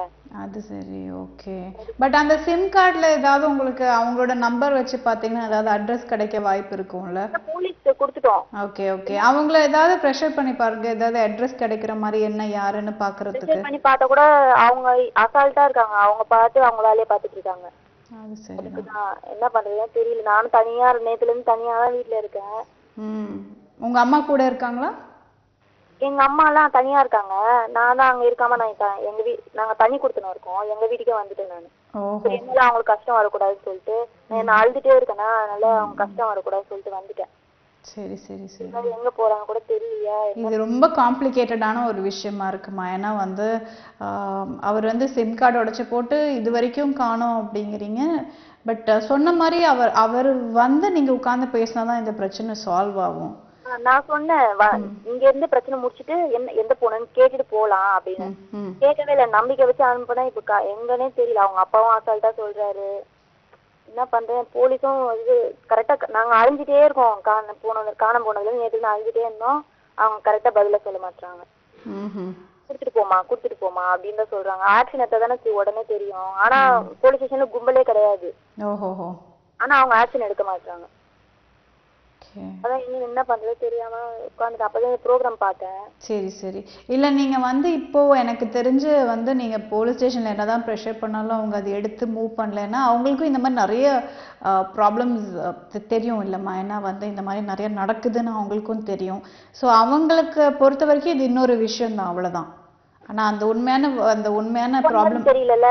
அது சரி, ஓகே. பட் அந்த சிம் கார்டுல ஏதாவது உங்களுக்கு அவங்களோட நம்பர் வச்சு பாத்தீங்கன்னா ஏதாவது அட்ரஸ் கிடைக்க வாய்ப்பு இருக்கும்ல? போலீஸ் கொடுத்துட்டோம். Okay okay. அவங்கள ஏதாவது ப்ரெஷர் பண்ணி பாருங்க, ஏதாவது அட்ரஸ் கிடைக்கிற மாதிரி என்ன யாருன்னு பாக்குறதுக்கு. ப்ரெஷர் பண்ணி பார்த்தா கூட அவங்க அசால்ட்டா இருக்காங்க, அவங்க பார்த்து அவங்க வேலையை பார்த்துட்டு இருக்காங்க. அது சரி. என்ன பண்றதுன்னு தெரியல. நானும் தனியா நேத்துல இருந்து தனியா தான் வீட்டுல இருக்கேன். உங்க அம்மா கூட இருக்காங்களா? எங்க அம்மா எல்லாம் தனியா இருக்காங்க, நான் தான் அங்க இருக்காம நாங்க தனி கொடுத்துன்னு இருக்கோம், எங்க வீட்டுக்கே வந்துட்டேன் நானு. என்னால அவங்களுக்கு கஷ்டம் வரக்கூடாதுன்னு சொல்லிட்டு நான் அழுதுட்டே இருக்கேன்னா, அதனால அவங்க கஷ்டம் வரக்கூடாதுன்னு சொல்லிட்டு வந்துட்டேன். சரி சரி சரி. எங்க போறாங்க கூட தெரியலையா? இது ரொம்ப காம்ப்ளிகேட்டடான ஒரு விஷயமா இருக்குமா? ஏன்னா வந்து அவர் வந்து சிம் கார்டு உடைச்சு போட்டு இது வரைக்கும் காணோம் அப்படிங்கிறீங்க. பட் சொன்ன மாதிரி அவர் வந்து நீங்க உட்கார்ந்து பேசினாதான் இந்த பிரச்சனை சால்வ் ஆகும். நான் சொன்னேன் இங்க இருந்து பிரச்சனை முடிச்சுட்டு எந்த போனேன்னு கேட்டுட்டு போலாம் அப்படின்னு. கேட்கவே இல்லை, நம்பிக்கை வச்சு அனுப்புனா இப்ப எங்கன்னே தெரியல. அவங்க அப்பாவும் அசால்ட்டா சொல்றாரு. என்ன பண்றேன், போலீஸும் இது கரெக்டா நாங்க அழிஞ்சிட்டே இருக்கோம், காணாம போனதுல நேற்று அழிஞ்சிட்டே இருந்தோம், அவங்க கரெக்டா பதில சொல்ல மாட்டாங்க. குடுத்துட்டு போமா அப்படின்னு தான் சொல்றாங்க. ஆக்ஷன் எடுத்தா தானே உடனே தெரியும். ஆனா போலீஸ் ஸ்டேஷன்ல கும்பலே கிடையாது, ஆனா அவங்க ஆக்ஷன் எடுக்க மாட்டாங்க. அதான் இன்னும் என்ன பண்றது தெரியாம உட்காந்துட்டு அப்பதான் ப்ரோக்ராம் பார்த்தேன். சரி சரி. இல்ல நீங்க வந்து இப்போ எனக்கு தெரிஞ்சு வந்து நீங்க போலீஸ் ஸ்டேஷன்ல என்னதான் ப்ரெஷர் பண்ணாலும் அவங்க அதை எடுத்து மூவ் பண்ணலன்னா அவங்களுக்கும் இந்த மாதிரி நிறைய ப்ராப்ளம்ஸ் தெரியும் இல்லம்மா. ஏன்னா வந்து இந்த மாதிரி நிறைய நடக்குதுன்னு அவங்களுக்கும் தெரியும். ஸோ அவங்களுக்கு பொறுத்த வரைக்கும் இது இன்னொரு விஷயம் தான், அவ்வளவுதான். ஆனா அந்த உண்மையான ப்ராப்ளம் தெரியல,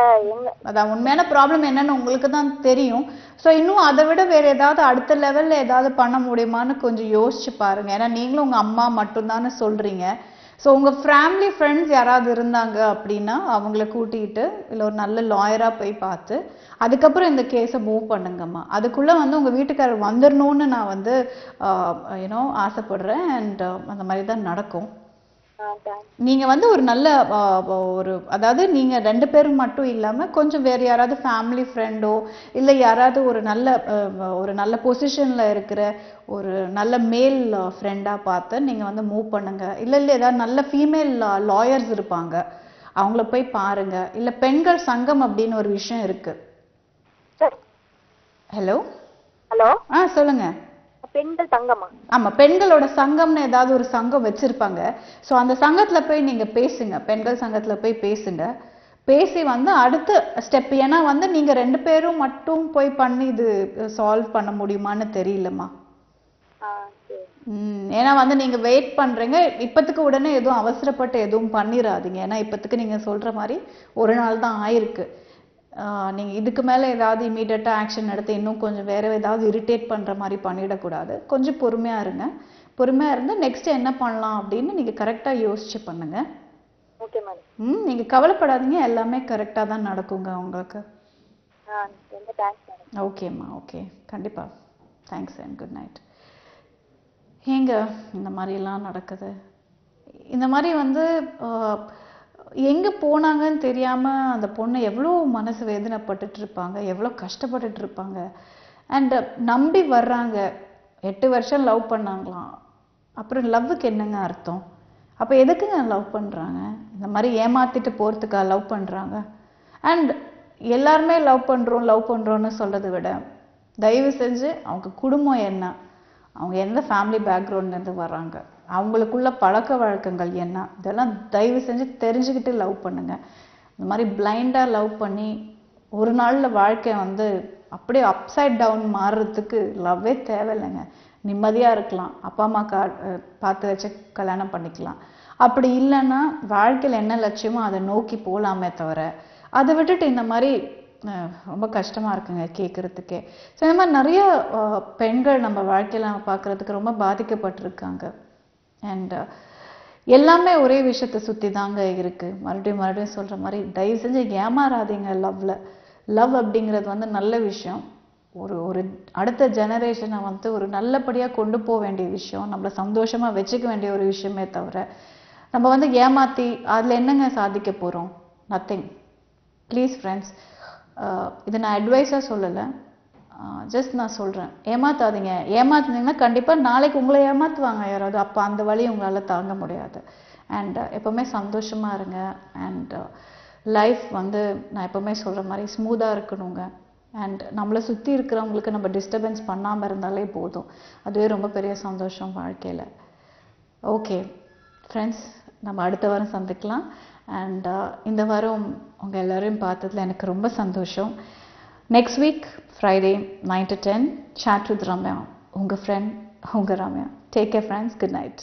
அதான் உண்மையான ப்ராப்ளம் என்னன்னு உங்களுக்கு தான் தெரியும். ஸோ இன்னும் அதை விட வேற ஏதாவது அடுத்த லெவல்ல ஏதாவது பண்ண முடியுமான்னு கொஞ்சம் யோசிச்சு பாருங்க. ஏன்னா நீங்களும் உங்க அம்மா மட்டும்தானே சொல்றீங்க. ஸோ உங்கள் ஃபேமிலி ஃப்ரெண்ட்ஸ் யாராவது இருந்தாங்க அப்படின்னா அவங்கள கூட்டிகிட்டு இல்லை ஒரு நல்ல லாயராக போய் பார்த்து அதுக்கப்புறம் இந்த கேஸை மூவ் பண்ணுங்கம்மா. அதுக்குள்ளே வந்து உங்கள் வீட்டுக்காரர் வந்துடணும்னு நான் வந்து யூனோ ஆசைப்படுறேன். அண்ட் அந்த மாதிரி தான் நடக்கும். நீங்க வந்து ஒரு நல்ல ஒரு அதாவது நீங்க 2 பேரும் மட்டும் இல்லாம கொஞ்சம் வேற யாராவது ஃபேமிலி ஃப்ரெண்டோ இல்ல யாராவது ஒரு நல்ல பொசிஷன்ல இருக்கிற ஒரு நல்ல மேல் ஃப்ரெண்டா பார்த்து நீங்க வந்து மூவ் பண்ணுங்க. இல்ல ஏதாவது நல்ல ஃபீமேல் லாயர்ஸ் இருப்பாங்க, அவங்கள போய் பாருங்க. இல்ல பெண்கள் சங்கம் அப்படின்னு ஒரு விஷயம் இருக்கு. ஹலோ சொல்லுங்க. பெண்கள் சங்கமா? ஆமா, பெண்களோட சங்கம்னு ஏதாவது ஒரு சங்கம் வச்சிருப்பாங்க. ஸோ அந்த சங்கத்துல போய் நீங்க பேசுங்க, பெண்கள் சங்கத்துல போய் பேசுங்க. பேசி வந்து அடுத்த ஸ்டெப், ஏன்னா வந்து நீங்க 2 பேரும் மட்டும் போய் பண்ணி இது சால்வ் பண்ண முடியுமான்னு தெரியலம்மா. ஏன்னா வந்து நீங்க வெயிட் பண்றீங்க, இப்பத்துக்கு உடனே எதுவும் அவசரப்பட்டு எதுவும் பண்ணிடாதீங்க. ஏன்னா இப்பத்துக்கு நீங்க சொல்ற மாதிரி ஒரு நாள் தான் ஆயிருக்கு. நீங்கள் இதுக்கு மேலே ஏதாவது இமீடியட்டாக ஆக்ஷன் எடுத்து இன்னும் கொஞ்சம் வேறு ஏதாவது இரிட்டேட் பண்ணுற மாதிரி பண்ணிடக்கூடாது. கொஞ்சம் பொறுமையாக இருங்க. பொறுமையாக இருந்து நெக்ஸ்ட் என்ன பண்ணலாம் அப்படின்னு நீங்கள் கரெக்டாக யோசிச்சு பண்ணுங்க. Okay madam. நீங்கள் கவலைப்படாதீங்க, எல்லாமே கரெக்டாக தான் நடக்குங்க உங்களுக்கு. ஓகேம்மா, ஓகே, கண்டிப்பாக. Thanks and good night. ஏங்க இந்த மாதிரிலாம் நடக்குது? இந்த மாதிரி வந்து எங்கே போனாங்கன்னு தெரியாமல் அந்த பொண்ணு எவ்வளோ மனசு வேதனைப்பட்டுட்டு இருப்பாங்க, எவ்வளோ கஷ்டப்பட்டுட்டு இருப்பாங்க. அண்ட் நம்பி வர்றாங்க. 8 வருஷம் லவ் பண்ணாங்களாம். அப்புறம் லவ்வுக்கு என்னங்க அர்த்தம்? அப்போ எதுக்குங்க லவ் பண்ணுறாங்க? இந்த மாதிரி ஏமாத்திட்டு போகிறதுக்கா லவ் பண்ணுறாங்க? அண்ட் எல்லாருமே லவ் பண்ணுறோன்னு சொல்கிறத விட தயவு செஞ்சு அவங்க குடும்பம் என்ன, அவங்க எந்த ஃபேமிலி பேக்ரவுண்ட்லேருந்து வர்றாங்க, அவங்களுக்குள்ள பழக்க வழக்கங்கள் என்ன, இதெல்லாம் தயவு செஞ்சு தெரிஞ்சுக்கிட்டு லவ் பண்ணுங்க. இந்த மாதிரி பிளைண்டாக லவ் பண்ணி ஒரு நாளில் வாழ்க்கை வந்து அப்படியே அப்சைட் டவுன் மாறுறதுக்கு லவ்வே தேவையில்லைங்க. நிம்மதியாக இருக்கலாம், அப்பா அம்மா பார்த்து வச்சு கல்யாணம் பண்ணிக்கலாம். அப்படி இல்லைன்னா வாழ்க்கையில் என்ன லட்சியமோ அதை நோக்கி போகலாமே தவிர அதை விட்டுட்டு இந்த மாதிரி ரொம்ப கஷ்டமாக இருக்குங்க கேட்குறதுக்கே. ஸோ இந்த மாதிரி நிறைய பெண்கள் நம்ம வாழ்க்கையில் நம்ம பார்க்குறதுக்கு ரொம்ப பாதிக்கப்பட்டிருக்காங்க. அண்ட் எல்லாமே ஒரே விஷயத்தை சுற்றி தாங்க இருக்குது. மறுபடியும் சொல்கிற மாதிரி தயவு செஞ்சு ஏமாறாதீங்க லவ்வில். லவ் அப்படிங்கிறது வந்து நல்ல விஷயம். ஒரு அடுத்த ஜெனரேஷனை வந்து ஒரு நல்லபடியாக கொண்டு போக வேண்டிய விஷயம், நம்மளை சந்தோஷமாக வச்சுக்க வேண்டிய ஒரு விஷயமே தவிர நம்ம வந்து ஏமாற்றி அதில் என்னங்க சாதிக்க போகிறோம்? நத்திங். ப்ளீஸ் ஃப்ரெண்ட்ஸ், இதை நான் அட்வைஸாக சொல்லலை, ஜஸ்ட் நான் சொல்கிறேன், ஏமாத்தாதீங்க. ஏமாத்துனீங்கன்னா கண்டிப்பாக நாளைக்கு உங்களை ஏமாற்றுவாங்க யாராவது. அப்போ அந்த வழி உங்களால் தாங்க முடியாது. அண்ட் எப்போவுமே சந்தோஷமாக இருங்க. அண்ட் லைஃப் வந்து நான் எப்போவுமே சொல்கிற மாதிரி ஸ்மூத்தாக இருக்கணுங்க. அண்ட் நம்மளை சுற்றி இருக்கிறவங்களுக்கு நம்ம டிஸ்டர்பன்ஸ் பண்ணாமல் இருந்தாலே போதும், அதுவே ரொம்ப பெரிய சந்தோஷம் வாழ்க்கையில். ஓகே ஃப்ரெண்ட்ஸ், நம்ம அடுத்த வாரம் சந்திக்கலாம். அண்ட் இந்த வாரம் உங்கள் எல்லோரையும் பார்த்ததில் எனக்கு ரொம்ப சந்தோஷம். Next week Friday 9 to 10 chat with Ramya, உங்கள் ஃப்ரெண்ட், உங்கள் Ramya. Take care friends, good night.